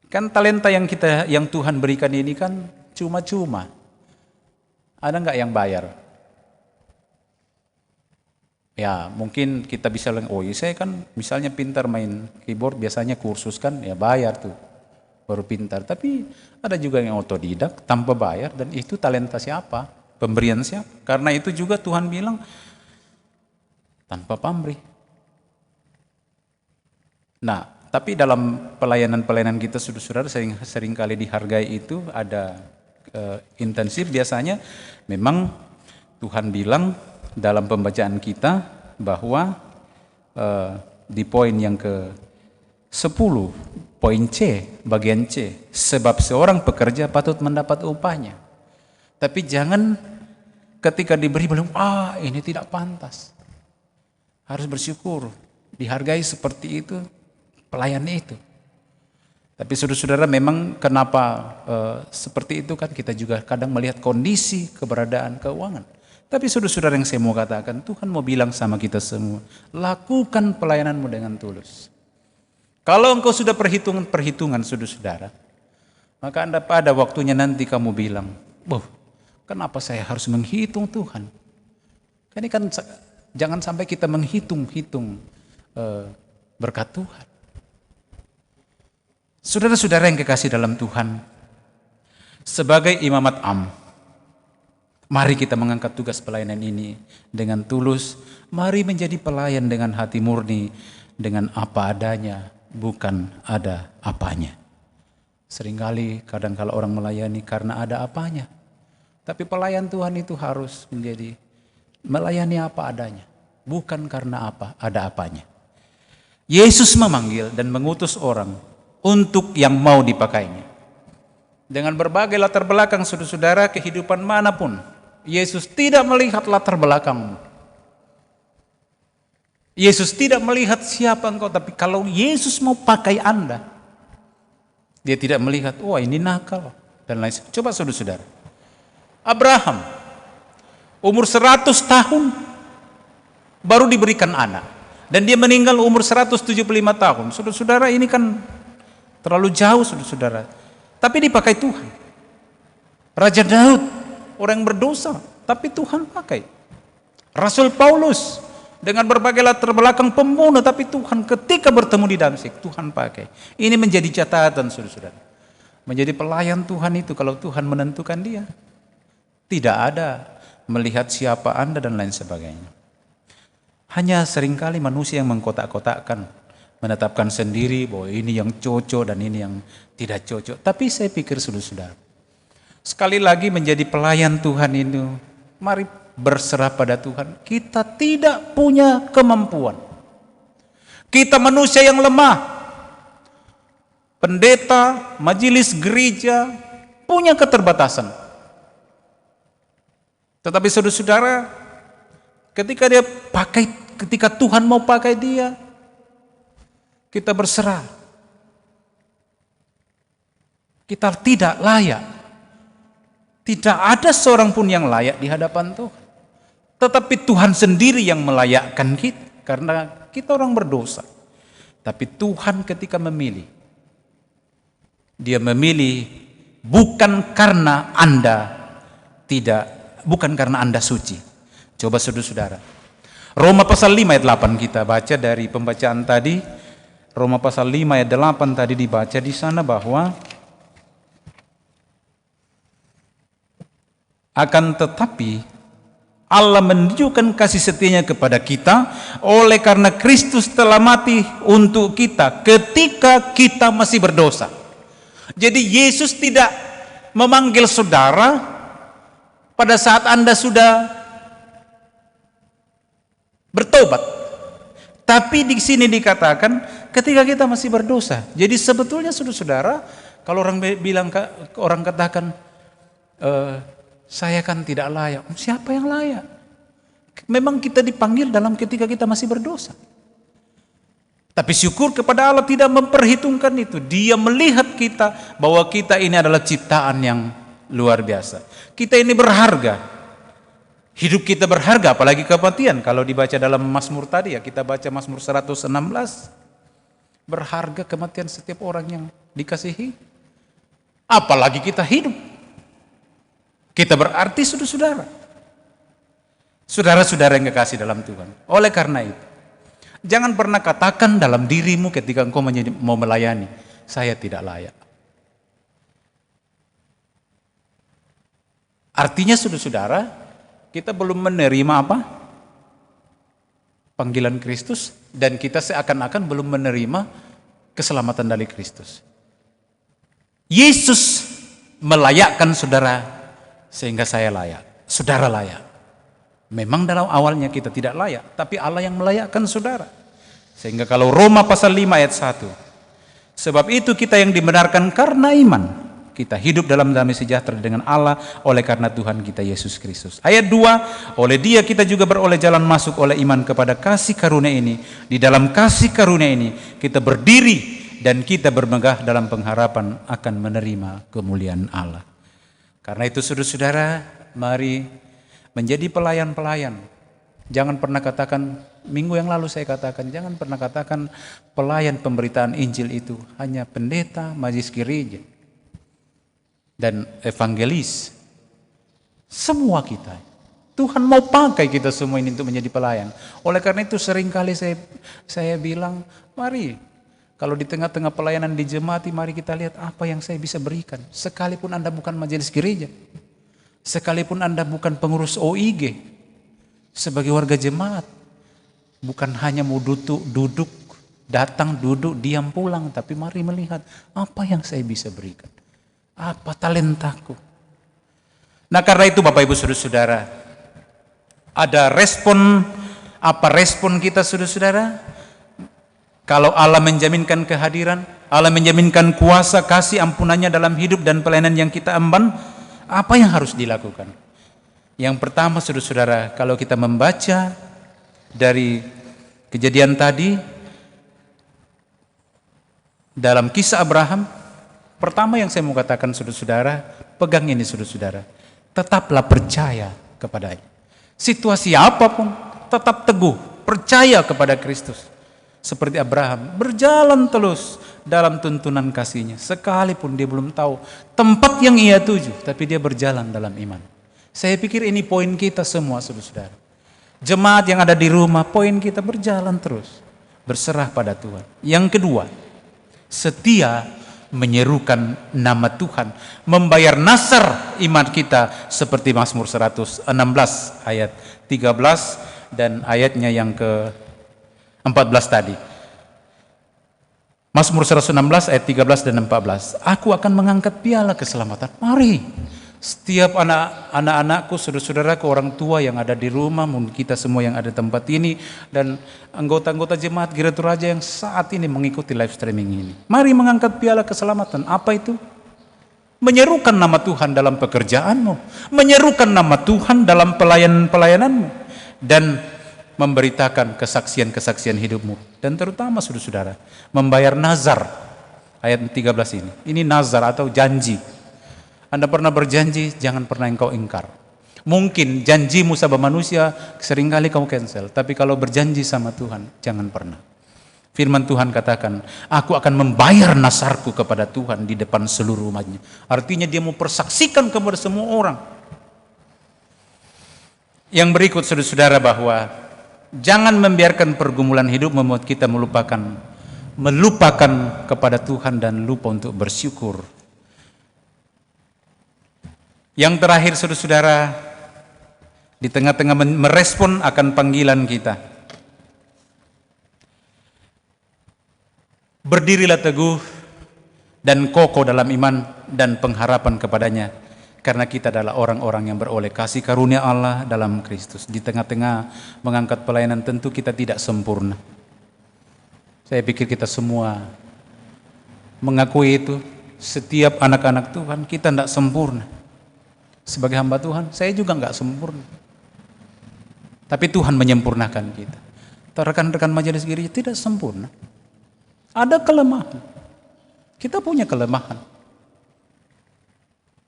Kan talenta yang Tuhan berikan ini kan cuma-cuma. Ada nggak yang bayar? Ya mungkin kita bisa bilang, oh saya kan misalnya pintar main keyboard, biasanya kursus kan, ya bayar tuh baru pintar. Tapi ada juga yang otodidak tanpa bayar, dan itu talenta siapa? Pemberian siapa? Karena itu juga Tuhan bilang tanpa pamrih. Nah, tapi dalam pelayanan kita saudara-saudara sering kali dihargai itu ada intensif. Biasanya memang Tuhan bilang dalam pembacaan kita bahwa di poin yang ke-10, poin C, bagian C, sebab seorang pekerja patut mendapat upahnya. Tapi jangan ketika diberi belum, ini tidak pantas. Harus bersyukur, dihargai seperti itu, pelayan itu. Tapi saudara-saudara, memang kenapa seperti itu kan kita juga kadang melihat kondisi keberadaan keuangan. Tapi saudara-saudara, yang saya mau katakan, Tuhan mau bilang sama kita semua, lakukan pelayananmu dengan tulus. Kalau engkau sudah perhitungan saudara-saudara, maka Anda pada waktunya nanti kamu bilang, kenapa saya harus menghitung Tuhan? Ini kan jangan sampai kita menghitung-hitung berkat Tuhan. Saudara-saudara yang kekasih dalam Tuhan, sebagai imamat am, mari kita mengangkat tugas pelayanan ini dengan tulus. Mari menjadi pelayan dengan hati murni, dengan apa adanya, bukan ada apanya. Seringkali kadang kalau orang melayani karena ada apanya. Tapi pelayan Tuhan itu harus menjadi melayani apa adanya, bukan karena ada apanya. Yesus memanggil dan mengutus orang untuk yang mau dipakainya. Dengan berbagai latar belakang saudara-saudara, kehidupan manapun, Yesus tidak melihat latar belakangmu. Yesus tidak melihat siapa engkau, tapi kalau Yesus mau pakai Anda, Dia tidak melihat, ini nakal dan lain sebagainya. Coba saudara-saudara, Abraham umur 100 tahun baru diberikan anak. Dan dia meninggal umur 175 tahun. Saudara-saudara, ini kan terlalu jauh, saudara-saudara. Tapi dipakai Tuhan. Raja Daud, orang yang berdosa, tapi Tuhan pakai. Rasul Paulus, dengan berbagai latar belakang pembunuh, tapi Tuhan ketika bertemu di Damsyik, Tuhan pakai. Ini menjadi catatan, saudara-saudara. Menjadi pelayan Tuhan itu, kalau Tuhan menentukan dia, tidak ada melihat siapa Anda dan lain sebagainya. Hanya seringkali manusia yang mengkotak-kotakkan, menetapkan sendiri bahwa ini yang cocok dan ini yang tidak cocok. Tapi saya pikir saudara-saudara, sekali lagi menjadi pelayan Tuhan itu, mari berserah pada Tuhan. Kita tidak punya kemampuan. Kita manusia yang lemah. Pendeta, majelis gereja punya keterbatasan. Tetapi saudara-saudara, ketika Tuhan mau pakai dia, kita berserah. Kita tidak layak. Tidak ada seorang pun yang layak di hadapan Tuhan. Tetapi Tuhan sendiri yang melayakkan kita, karena kita orang berdosa. Tapi Tuhan ketika memilih, Dia memilih bukan karena bukan karena Anda suci. Coba saudara-saudara, Roma pasal 5 ayat 8 kita baca dari pembacaan tadi. Roma pasal 5 ayat 8 tadi dibaca di sana bahwa akan tetapi Allah menunjukkan kasih setianya kepada kita oleh karena Kristus telah mati untuk kita ketika kita masih berdosa. Jadi Yesus tidak memanggil saudara pada saat Anda sudah bertobat. Tapi di sini dikatakan ketika kita masih berdosa. Jadi sebetulnya saudara-saudara, kalau orang katakan saya kan tidak layak. Siapa yang layak? Memang kita dipanggil ketika kita masih berdosa. Tapi syukur kepada Allah tidak memperhitungkan itu. Dia melihat kita bahwa kita ini adalah ciptaan yang luar biasa. Kita ini berharga. Hidup kita berharga, apalagi kematian. Kalau dibaca dalam Mazmur tadi ya, kita baca Mazmur 116. Berharga kematian setiap orang yang dikasihi. Apalagi kita hidup. Kita berarti saudara-saudara. Saudara-saudara yang kekasih dalam Tuhan. Oleh karena itu, jangan pernah katakan dalam dirimu ketika engkau mau melayani, saya tidak layak. Artinya saudara-saudara, kita belum menerima apa? Panggilan Kristus, dan kita seakan-akan belum menerima keselamatan dari Kristus. Yesus melayakkan saudara sehingga saya layak, saudara layak. Memang dalam awalnya kita tidak layak, tapi Allah yang melayakkan saudara. Sehingga kalau Roma pasal 5 ayat 1, sebab itu kita yang dibenarkan karena iman, kita hidup dalam damai sejahtera dengan Allah oleh karena Tuhan kita Yesus Kristus. Ayat 2, oleh Dia kita juga beroleh jalan masuk oleh iman kepada kasih karunia ini. Di dalam kasih karunia ini kita berdiri dan kita bermegah dalam pengharapan akan menerima kemuliaan Allah. Karena itu saudara-saudara, mari menjadi pelayan-pelayan. Jangan pernah katakan, minggu yang lalu saya katakan, jangan pernah katakan pelayan pemberitaan Injil itu hanya pendeta, majelis gereja, dan evangelis. Semua kita. Tuhan mau pakai kita semua ini untuk menjadi pelayan. Oleh karena itu seringkali saya bilang, mari kalau di tengah-tengah pelayanan di jemaat, mari kita lihat apa yang saya bisa berikan. Sekalipun Anda bukan majelis gereja, sekalipun Anda bukan pengurus OIG, sebagai warga jemaat, bukan hanya mau duduk, datang, duduk, diam, pulang, tapi mari melihat apa yang saya bisa berikan. Apa talentaku. Nah karena itu Bapak Ibu Saudara-saudara, ada respon, apa respon kita saudara-saudara? Kalau Allah menjaminkan kehadiran, Allah menjaminkan kuasa kasih ampunannya dalam hidup dan pelayanan yang kita emban, apa yang harus dilakukan? Yang pertama saudara-saudara, kalau kita membaca dari kejadian tadi, dalam kisah Abraham, pertama yang saya mau katakan saudara-saudara, pegang ini saudara-saudara, tetaplah percaya kepadanya. Situasi apapun, tetap teguh. percaya kepada Kristus. Seperti Abraham, berjalan terus dalam tuntunan kasihnya. Sekalipun dia belum tahu tempat yang ia tuju, tapi dia berjalan dalam iman. Saya pikir ini poin kita semua, saudara-saudara. Jemaat yang ada di rumah, poin kita berjalan terus. Berserah pada Tuhan. Yang kedua, setia menyerukan nama Tuhan. Membayar nasar iman kita seperti Mazmur 116 ayat 13 dan ayatnya yang ke-14 tadi. Mazmur 116 ayat 13 dan 14. Aku akan mengangkat piala keselamatan. Mari. Setiap anak-anakku, saudara-saudaraku, orang tua yang ada di rumah, mungkin kita semua yang ada di tempat ini, dan anggota-anggota jemaat Gereja Raja yang saat ini mengikuti live streaming ini. Mari mengangkat piala keselamatan. Apa itu? Menyerukan nama Tuhan dalam pekerjaanmu. Menyerukan nama Tuhan dalam pelayananmu. Dan memberitakan kesaksian-kesaksian hidupmu. Dan terutama saudara-saudara, membayar nazar. Ayat 13 ini. Ini nazar atau janji. Anda pernah berjanji, jangan pernah engkau ingkar. Mungkin janjimu sama manusia seringkali kamu cancel, tapi kalau berjanji sama Tuhan, jangan pernah. Firman Tuhan katakan, aku akan membayar nasarku kepada Tuhan di depan seluruh umatnya. Artinya dia mau persaksikan kepada semua orang. Yang berikut saudara-saudara, bahwa jangan membiarkan pergumulan hidup membuat kita melupakan kepada Tuhan dan lupa untuk bersyukur. Yang terakhir saudara-saudara, di tengah-tengah merespon akan panggilan kita, berdirilah teguh dan kokoh dalam iman dan pengharapan kepadanya, karena kita adalah orang-orang yang beroleh kasih karunia Allah dalam Kristus. Di tengah-tengah mengangkat pelayanan tentu kita tidak sempurna. Saya pikir kita semua mengakui itu. Setiap anak-anak Tuhan kita tidak sempurna. Sebagai hamba Tuhan, saya juga nggak sempurna. Tapi Tuhan menyempurnakan kita. Rekan-rekan majelis gereja tidak sempurna. Ada kelemahan. Kita punya kelemahan.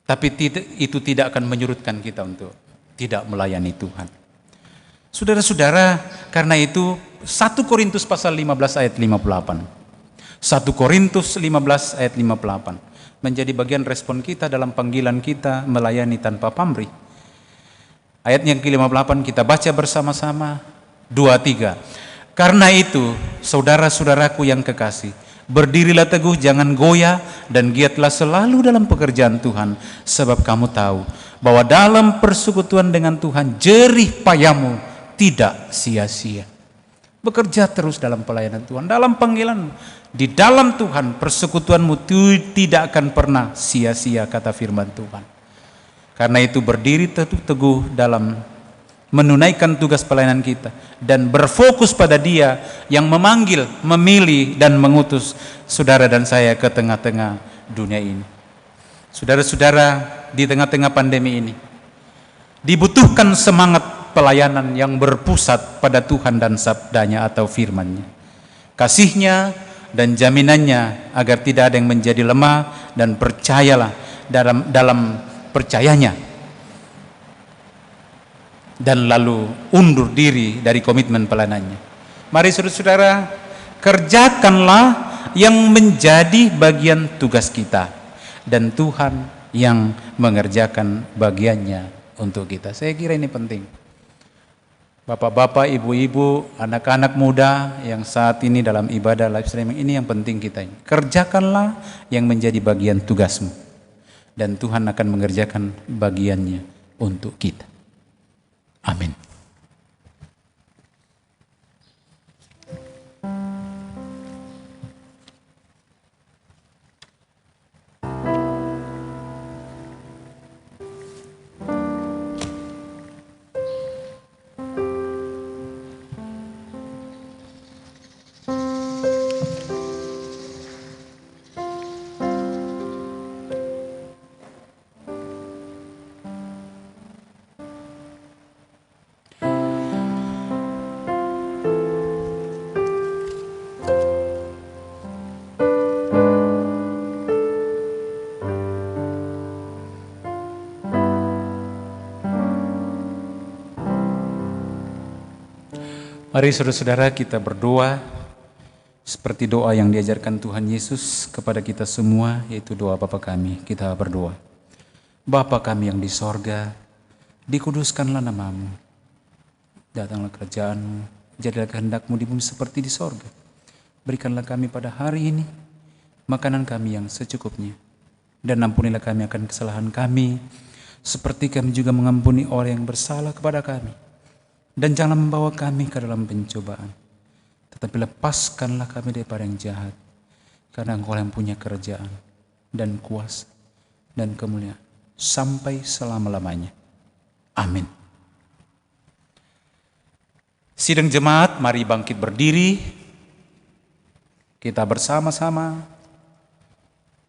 Tapi itu tidak akan menyurutkan kita untuk tidak melayani Tuhan. Saudara-saudara, karena itu 1 Korintus pasal 15 ayat 58. 1 Korintus 15 ayat 58. Menjadi bagian respon kita dalam panggilan kita melayani tanpa pamrih. Ayat yang ke-58 kita baca bersama-sama. 2-3. Karena itu, saudara-saudaraku yang kekasih, berdirilah teguh, jangan goyah, dan giatlah selalu dalam pekerjaan Tuhan, sebab kamu tahu bahwa dalam persekutuan dengan Tuhan, jerih payahmu tidak sia-sia. Bekerja terus dalam pelayanan Tuhan, dalam panggilan, di dalam Tuhan, persekutuanmu tidak akan pernah sia-sia, kata firman Tuhan. Karena itu berdiri teguh dalam menunaikan tugas pelayanan kita dan berfokus pada Dia yang memanggil, memilih dan mengutus saudara dan saya ke tengah-tengah dunia ini. Saudara-saudara, di tengah-tengah pandemi ini dibutuhkan semangat pelayanan yang berpusat pada Tuhan dan sabdanya atau firman-Nya, kasih-Nya dan jaminannya, agar tidak ada yang menjadi lemah, dan percayalah dalam percayanya, dan lalu undur diri dari komitmen pelayanannya. Mari saudara-saudara, kerjakanlah yang menjadi bagian tugas kita, dan Tuhan yang mengerjakan bagiannya untuk kita. Saya kira ini penting. Bapak-bapak, ibu-ibu, anak-anak muda yang saat ini dalam ibadah live streaming ini, yang penting kita ini. Kerjakanlah yang menjadi bagian tugasmu, dan Tuhan akan mengerjakan bagiannya untuk kita. Amin. Mari saudara-saudara kita berdoa seperti doa yang diajarkan Tuhan Yesus kepada kita semua, yaitu doa Bapa kami. Kita berdoa. Bapa kami yang di sorga, dikuduskanlah namamu. Datanglah kerajaan-Mu, jadilah kehendak-Mu di bumi seperti di sorga. Berikanlah kami pada hari ini makanan kami yang secukupnya. Dan ampunilah kami akan kesalahan kami, seperti kami juga mengampuni orang yang bersalah kepada kami. Dan jangan membawa kami ke dalam pencobaan, tetapi lepaskanlah kami daripada yang jahat. Karena Engkau yang punya kerajaan dan kuasa dan kemuliaan sampai selama-lamanya. Amin. Sidang jemaat, mari bangkit berdiri. Kita bersama-sama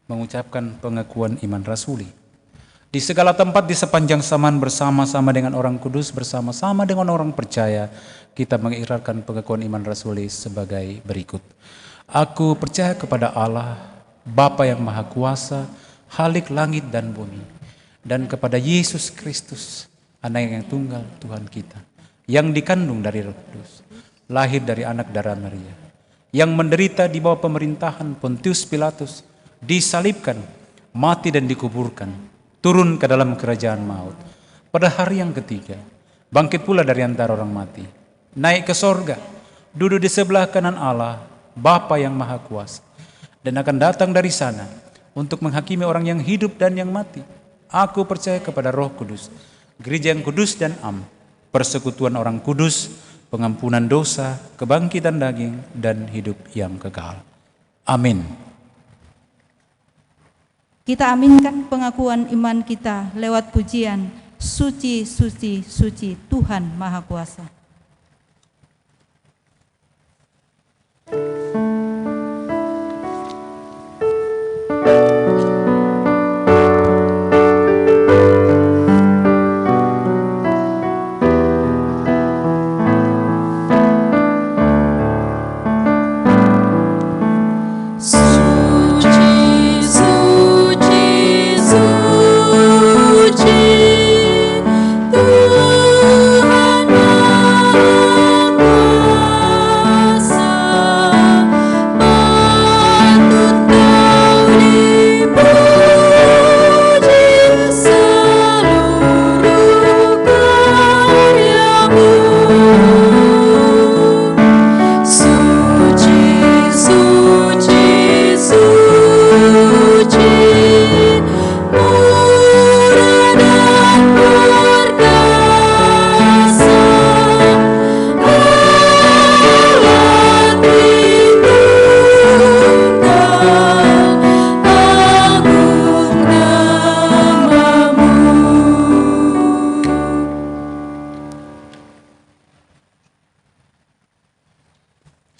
mengucapkan pengakuan iman rasuli. Di segala tempat di sepanjang zaman bersama-sama dengan orang kudus, bersama-sama dengan orang percaya, kita mengikrarkan pengakuan iman rasuli sebagai berikut. Aku percaya kepada Allah, Bapa yang Maha Kuasa, Khalik langit dan bumi, dan kepada Yesus Kristus, Anak yang tunggal Tuhan kita, yang dikandung dari Roh Kudus, lahir dari anak darah Maria, yang menderita di bawah pemerintahan Pontius Pilatus, disalibkan, mati dan dikuburkan, turun ke dalam kerajaan maut. Pada hari yang ketiga, bangkit pula dari antara orang mati, naik ke sorga, duduk di sebelah kanan Allah, Bapa yang Maha Kuasa, dan akan datang dari sana untuk menghakimi orang yang hidup dan yang mati. Aku percaya kepada Roh Kudus, gereja yang kudus dan am, persekutuan orang kudus, pengampunan dosa, kebangkitan daging, dan hidup yang kekal. Amin. Kita aminkan pengakuan iman kita lewat pujian Suci, Suci, Suci Tuhan Maha Kuasa.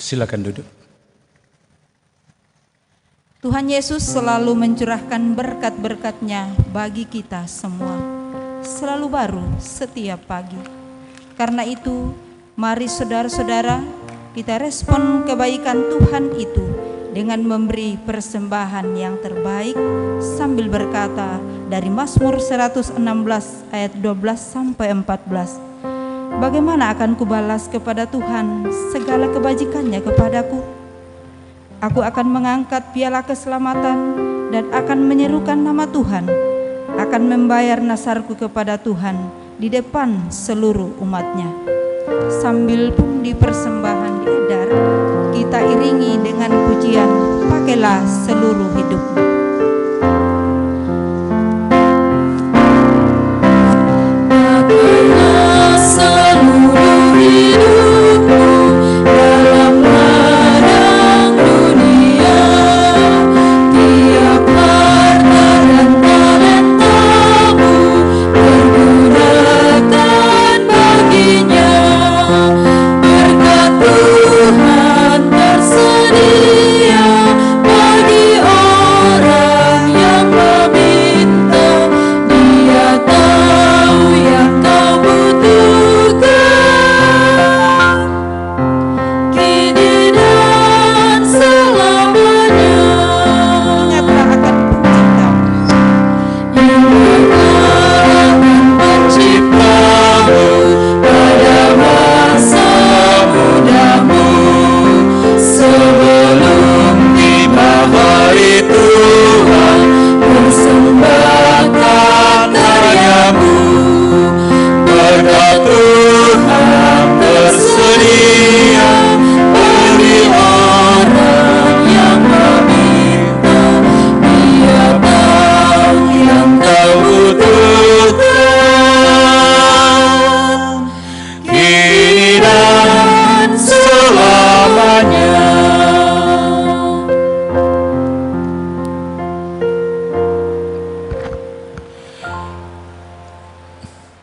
Silakan duduk. Tuhan Yesus selalu mencurahkan berkat-berkat-Nya bagi kita semua, selalu baru setiap pagi. Karena itu, mari saudara-saudara, kita respon kebaikan Tuhan itu dengan memberi persembahan yang terbaik sambil berkata dari Mazmur 116 ayat 12 sampai 14. Bagaimana akan kubalas kepada Tuhan segala kebajikannya kepadaku? Aku akan mengangkat piala keselamatan dan akan menyerukan nama Tuhan. Akan membayar nasarku kepada Tuhan di depan seluruh umatnya. Sambil pun di persembahan diedar, kita iringi dengan pujian, pakailah seluruh hidupmu. Seluruh hidupku dalam ladang dunia, tiap harta dan talentamu pergunakan baginya. Berkat Tuhan tersedia bagi orang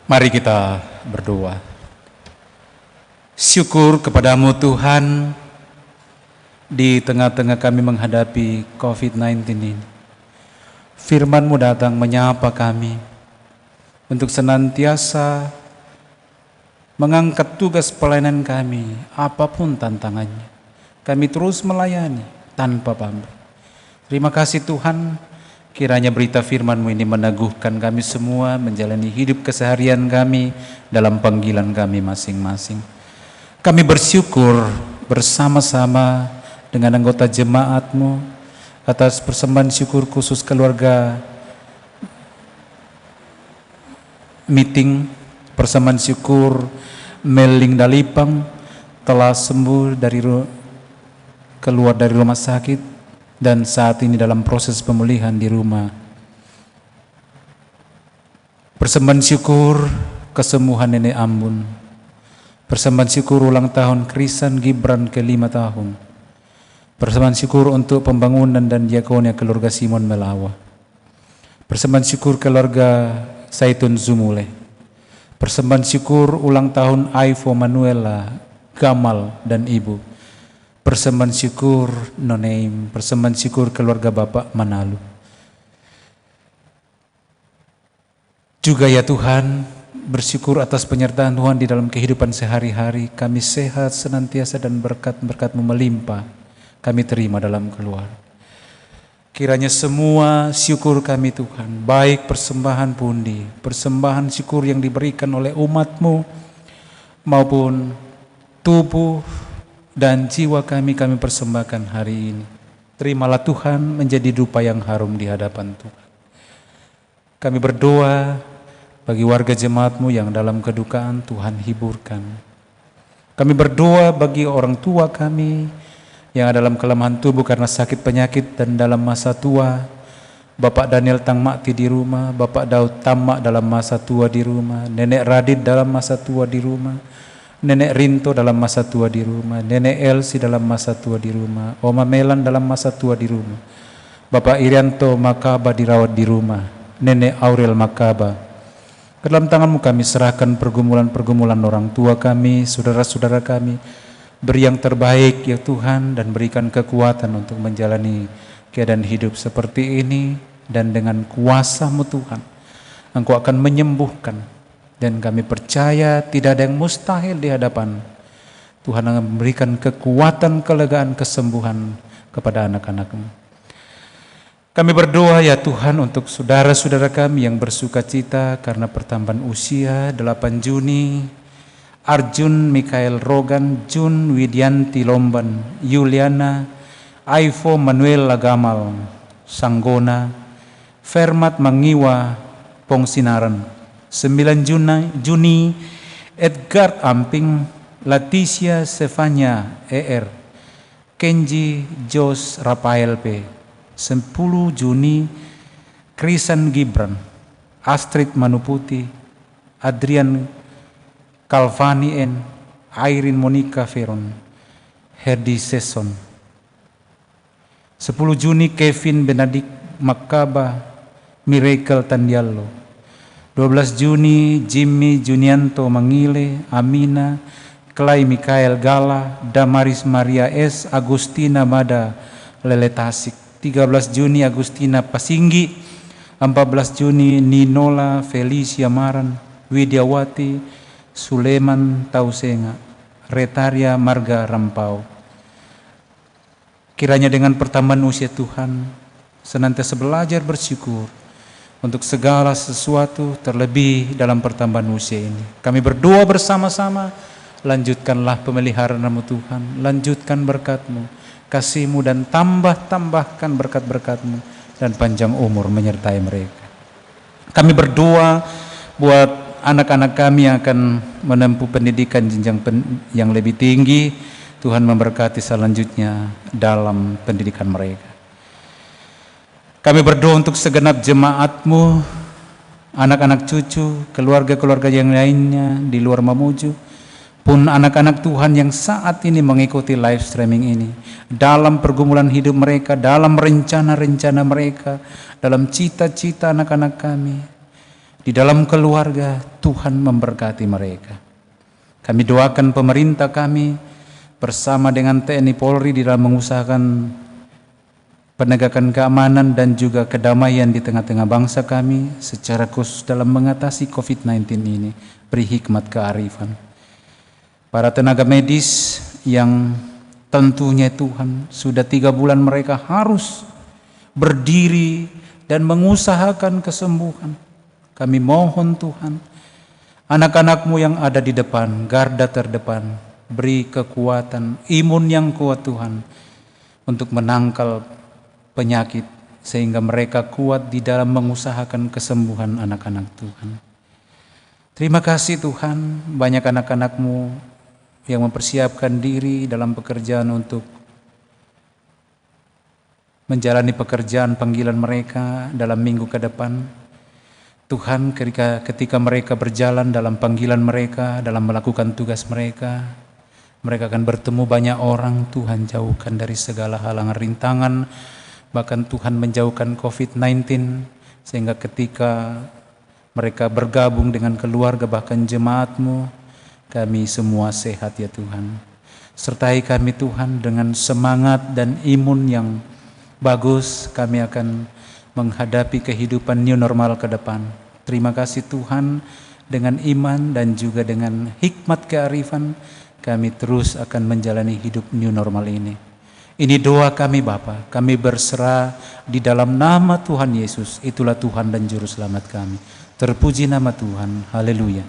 Mari kita berdoa. Syukur kepadamu Tuhan, di tengah-tengah kami menghadapi COVID-19 ini. Firman-Mu datang menyapa kami untuk senantiasa mengangkat tugas pelayanan kami, apapun tantangannya. Kami terus melayani tanpa pamrih. Terima kasih Tuhan, kiranya berita firman-Mu ini meneguhkan kami semua menjalani hidup keseharian kami dalam panggilan kami masing-masing. Kami bersyukur bersama-sama dengan anggota jemaat-Mu atas persembahan syukur khusus keluarga meeting, persembahan syukur Meling Dalipang telah sembuh keluar dari rumah sakit dan saat ini dalam proses pemulihan di rumah. Persembahan syukur kesembuhan Nenek Ambun. Persembahan syukur ulang tahun Krisan Gibran ke-5 tahun. Persembahan syukur untuk pembangunan dan diakonia keluarga Simon Melawa. Persembahan syukur keluarga Saitun Zumule. Persembahan syukur ulang tahun Aifo Manuela, Gamal dan Ibu. Persembahan syukur Noneim, persembahan syukur keluarga Bapak Manalu. Juga ya Tuhan, bersyukur atas penyertaan Tuhan di dalam kehidupan sehari-hari. Kami sehat senantiasa dan berkat-berkat-Mu melimpah kami terima dalam keluarga. Kiranya semua syukur kami Tuhan, baik persembahan pundi, persembahan syukur yang diberikan oleh umat-Mu, maupun tubuh dan jiwa kami persembahkan hari ini. Terimalah Tuhan menjadi dupa yang harum di hadapan Tuhan. Kami berdoa bagi warga jemaat-Mu yang dalam kedukaan, Tuhan hiburkan. Kami berdoa bagi orang tua kami yang ada dalam kelemahan tubuh karena sakit penyakit dan dalam masa tua. Bapak Daniel Tangmakti di rumah, Bapak Daud Tamak dalam masa tua di rumah, Nenek Radit dalam masa tua di rumah, Nenek Rinto dalam masa tua di rumah, Nenek Elsi dalam masa tua di rumah, Oma Melan dalam masa tua di rumah, Bapak Irianto Makaba dirawat di rumah, Nenek Aurel Makaba. Ke dalam tangan-Mu kami serahkan pergumulan-pergumulan orang tua kami, saudara-saudara kami. Beri yang terbaik ya Tuhan dan berikan kekuatan untuk menjalani keadaan hidup seperti ini. Dan dengan kuasa-Mu Tuhan, Engkau akan menyembuhkan. Dan kami percaya tidak ada yang mustahil di hadapan Tuhan akan memberikan kekuatan, kelegaan, kesembuhan kepada anak-anak-Mu. Kami berdoa ya Tuhan untuk saudara-saudara kami yang bersuka cita karena pertambahan usia 8 Juni, Arjun Mikael Rogan, Jun Widianti Lomban, Yuliana, Aifo Manuel Gamal, Sanggona, Fermat Mangiwa, Pongsinaran. 9 Juni, Edgar Amping, Leticia Stefania ER, Kenji Jos Rafael P. 10 Juni, Krisan Gibran, Astrid Manuputi, Adrian Calvani N, Irene Monica Veron, Herdi Seson. 10 Juni, Kevin Benadik Makaba, Miracle Tandiallo. 12 Juni, Jimmy Junianto Mangile, Amina, Clay Mikael Gala, Damaris Maria S, Agustina Mada Leletasik. 13 Juni, Agustina Pasinggi. 14 Juni, Ninola Felicia Maran, Widiawati, Suleman Tausenga, Retaria Marga Rampau. Kiranya dengan pertambahan usia Tuhan, senantiasa belajar bersyukur untuk segala sesuatu, terlebih dalam pertambahan usia ini. Kami berdoa bersama-sama, lanjutkanlah pemeliharaan-Mu Tuhan, lanjutkan berkat-Mu, kasih-Mu dan tambahkan berkat-berkat-Mu dan panjang umur menyertai mereka. Kami berdoa buat anak-anak kami yang akan menempuh pendidikan jenjang yang lebih tinggi. Tuhan memberkati selanjutnya dalam pendidikan mereka. Kami berdoa untuk segenap jemaat-Mu, anak-anak cucu, keluarga-keluarga yang lainnya di luar Mamuju, pun anak-anak Tuhan yang saat ini mengikuti live streaming ini, dalam pergumulan hidup mereka, dalam rencana-rencana mereka, dalam cita-cita anak-anak kami, Di dalam keluarga, Tuhan memberkati mereka. Kami doakan pemerintah kami bersama dengan TNI Polri di dalam mengusahakan penegakan keamanan dan juga kedamaian di tengah-tengah bangsa kami secara khusus dalam mengatasi COVID-19 ini. Beri hikmat kearifan. Para tenaga medis yang tentunya Tuhan sudah 3 bulan mereka harus berdiri dan mengusahakan kesembuhan. Kami mohon Tuhan, anak-anak-Mu yang ada di depan, garda terdepan, beri kekuatan, imun yang kuat Tuhan, untuk menangkal penyakit, sehingga mereka kuat di dalam mengusahakan kesembuhan anak-anak Tuhan. Terima kasih Tuhan, banyak anak-anak-Mu yang mempersiapkan diri dalam pekerjaan untuk menjalani pekerjaan panggilan mereka dalam minggu ke depan. Tuhan, ketika mereka berjalan dalam panggilan mereka, dalam melakukan tugas mereka akan bertemu banyak orang. Tuhan, jauhkan dari segala halangan rintangan, bahkan Tuhan menjauhkan COVID-19, sehingga ketika mereka bergabung dengan keluarga bahkan jemaat-Mu, kami semua sehat ya Tuhan. Sertai kami Tuhan dengan semangat dan imun yang bagus, kami akan menghadapi kehidupan new normal ke depan. Terima kasih Tuhan, dengan iman dan juga dengan hikmat kearifan, kami terus akan menjalani hidup new normal ini. Ini doa kami Bapa, kami berserah di dalam nama Tuhan Yesus, itulah Tuhan dan Juru Selamat kami. Terpuji nama Tuhan, haleluya,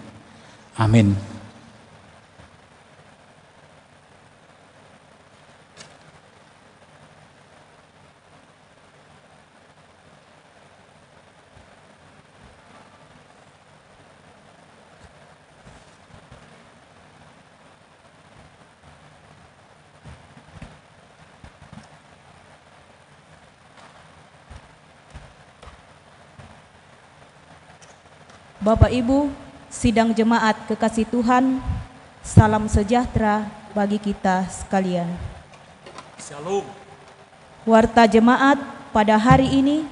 amin. Bapak Ibu, sidang jemaat kekasih Tuhan, salam sejahtera bagi kita sekalian. Shalom. Warta jemaat pada hari ini,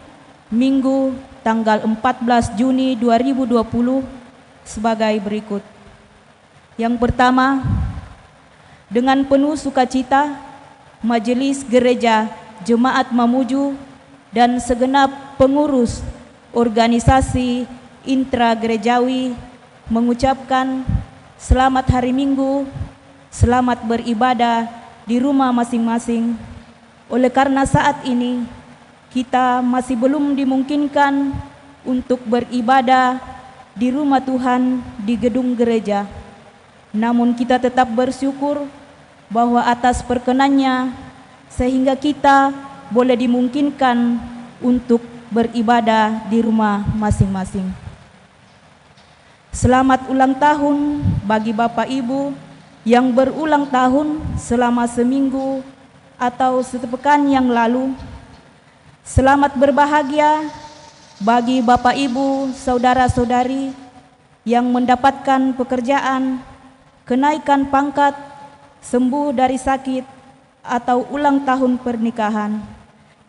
Minggu tanggal 14 Juni 2020 sebagai berikut. Yang pertama, dengan penuh sukacita, Majelis Gereja Jemaat Mamuju dan segenap pengurus organisasi intragerejawi mengucapkan selamat hari Minggu, selamat beribadah di rumah masing-masing. Oleh karena saat ini kita masih belum dimungkinkan untuk beribadah di rumah Tuhan di gedung gereja, namun kita tetap bersyukur bahwa atas perkenannya sehingga kita boleh dimungkinkan untuk beribadah di rumah masing-masing. Selamat ulang tahun bagi Bapak Ibu yang berulang tahun selama seminggu atau sepekan yang lalu. Selamat berbahagia bagi Bapak Ibu, saudara-saudari yang mendapatkan pekerjaan, kenaikan pangkat, sembuh dari sakit, atau ulang tahun pernikahan.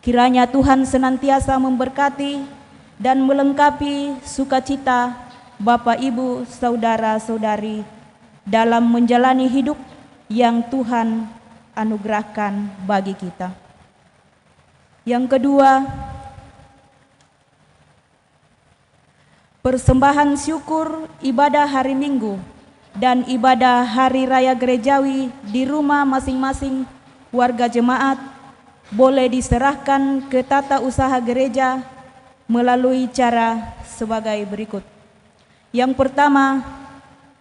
Kiranya Tuhan senantiasa memberkati dan melengkapi sukacita Bapak, Ibu, saudara-saudari dalam menjalani hidup yang Tuhan anugerahkan bagi kita. Yang kedua, persembahan syukur ibadah hari Minggu dan ibadah hari raya gerejawi di rumah masing-masing warga jemaat boleh diserahkan ke tata usaha gereja melalui cara sebagai berikut. Yang pertama,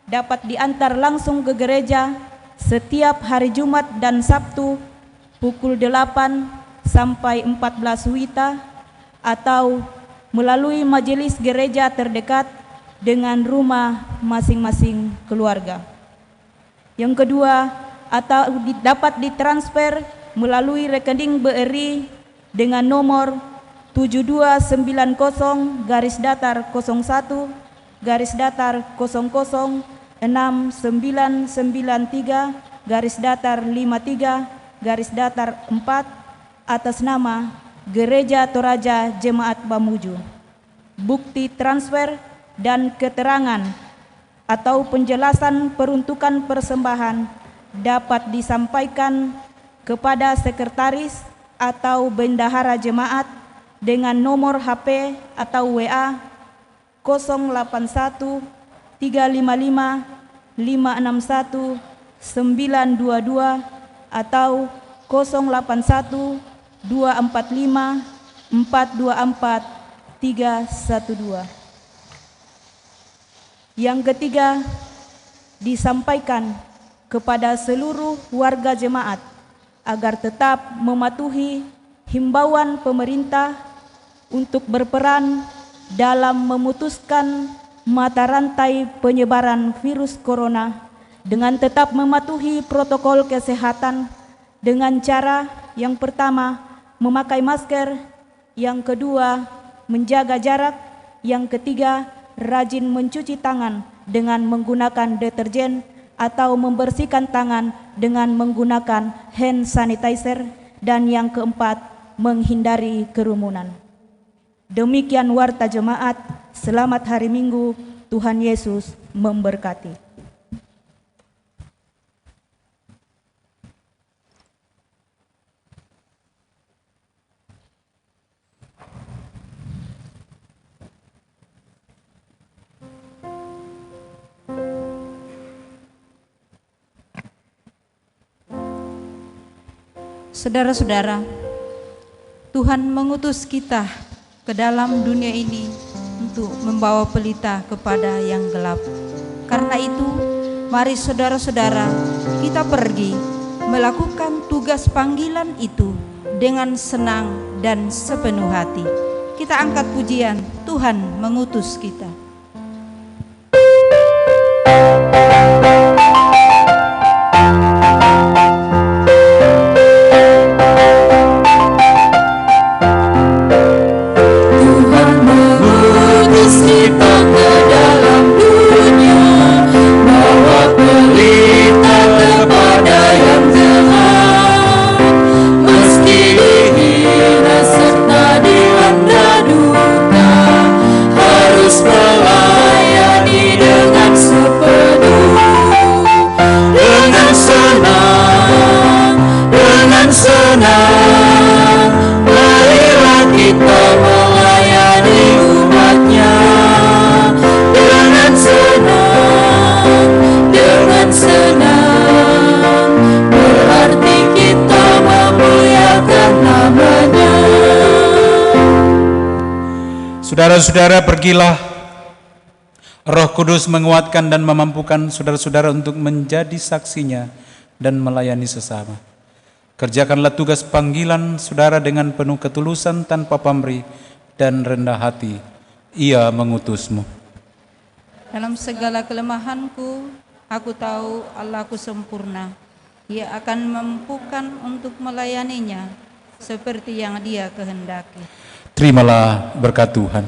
dapat diantar langsung ke gereja setiap hari Jumat dan Sabtu pukul 8 sampai 14 WITA atau melalui majelis gereja terdekat dengan rumah masing-masing keluarga. Yang kedua, atau dapat ditransfer melalui rekening BRI dengan nomor 7291-01-6993-53-4 atas nama Gereja Toraja Jemaat Mamuju. Bukti transfer dan keterangan atau penjelasan peruntukan persembahan dapat disampaikan kepada sekretaris atau bendahara jemaat dengan nomor HP atau WA 081 355 561 922 atau 081 245 424 312. Yang ketiga, disampaikan kepada seluruh warga jemaat agar tetap mematuhi himbauan pemerintah untuk berperan dalam memutuskan mata rantai penyebaran virus corona dengan tetap mematuhi protokol kesehatan dengan cara yang pertama memakai masker, yang kedua menjaga jarak, yang ketiga rajin mencuci tangan dengan menggunakan deterjen atau membersihkan tangan dengan menggunakan hand sanitizer, dan yang keempat menghindari kerumunan. Demikian warta jemaat. Selamat hari Minggu. Tuhan Yesus memberkati. Saudara-saudara, Tuhan mengutus kita ke dalam dunia ini untuk membawa pelita kepada yang gelap. Karena itu, mari saudara-saudara kita pergi melakukan tugas panggilan itu dengan senang dan sepenuh hati. Kita angkat pujian, Tuhan mengutus kita. Saudara-saudara, pergilah. Roh Kudus menguatkan dan memampukan saudara-saudara untuk menjadi saksinya dan melayani sesama. Kerjakanlah tugas panggilan saudara dengan penuh ketulusan tanpa pamrih dan rendah hati. Ia mengutusmu. Dalam segala kelemahanku, aku tahu Allahku sempurna. Ia akan memampukan untuk melayaninya seperti yang Dia kehendaki. Terimalah berkat Tuhan.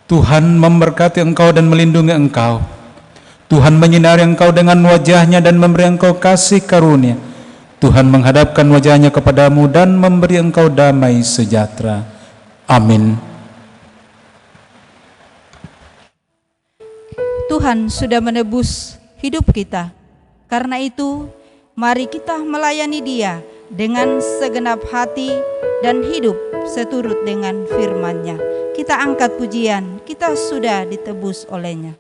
Tuhan memberkati engkau dan melindungi engkau. Tuhan menyinari engkau dengan wajah-Nya dan memberi engkau kasih karunia. Tuhan menghadapkan wajah-Nya kepadamu dan memberi engkau damai sejahtera. Amin. Tuhan sudah menebus hidup kita. Karena itu, mari kita melayani Dia dengan segenap hati dan hidup seturut dengan firman-Nya. Kita angkat pujian, kita sudah ditebus oleh-Nya.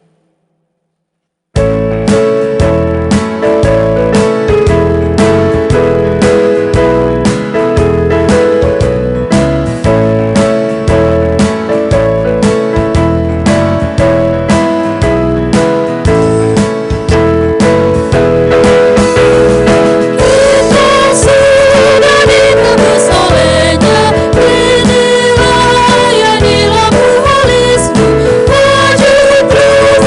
Terus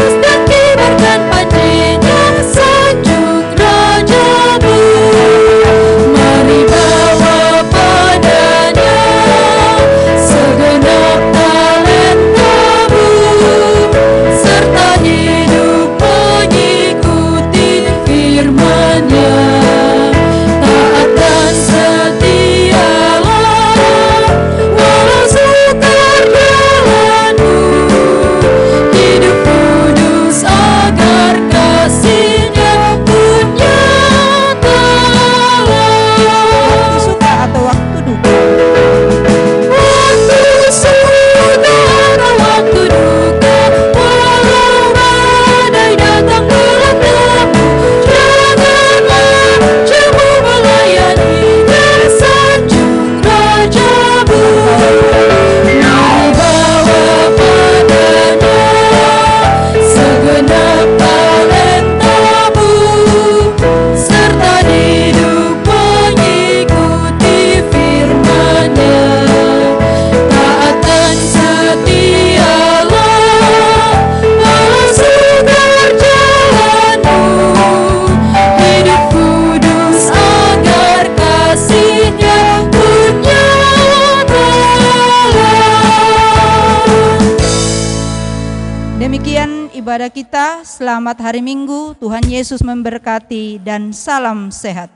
ibadah kita. Selamat hari Minggu, Tuhan Yesus memberkati dan salam sehat.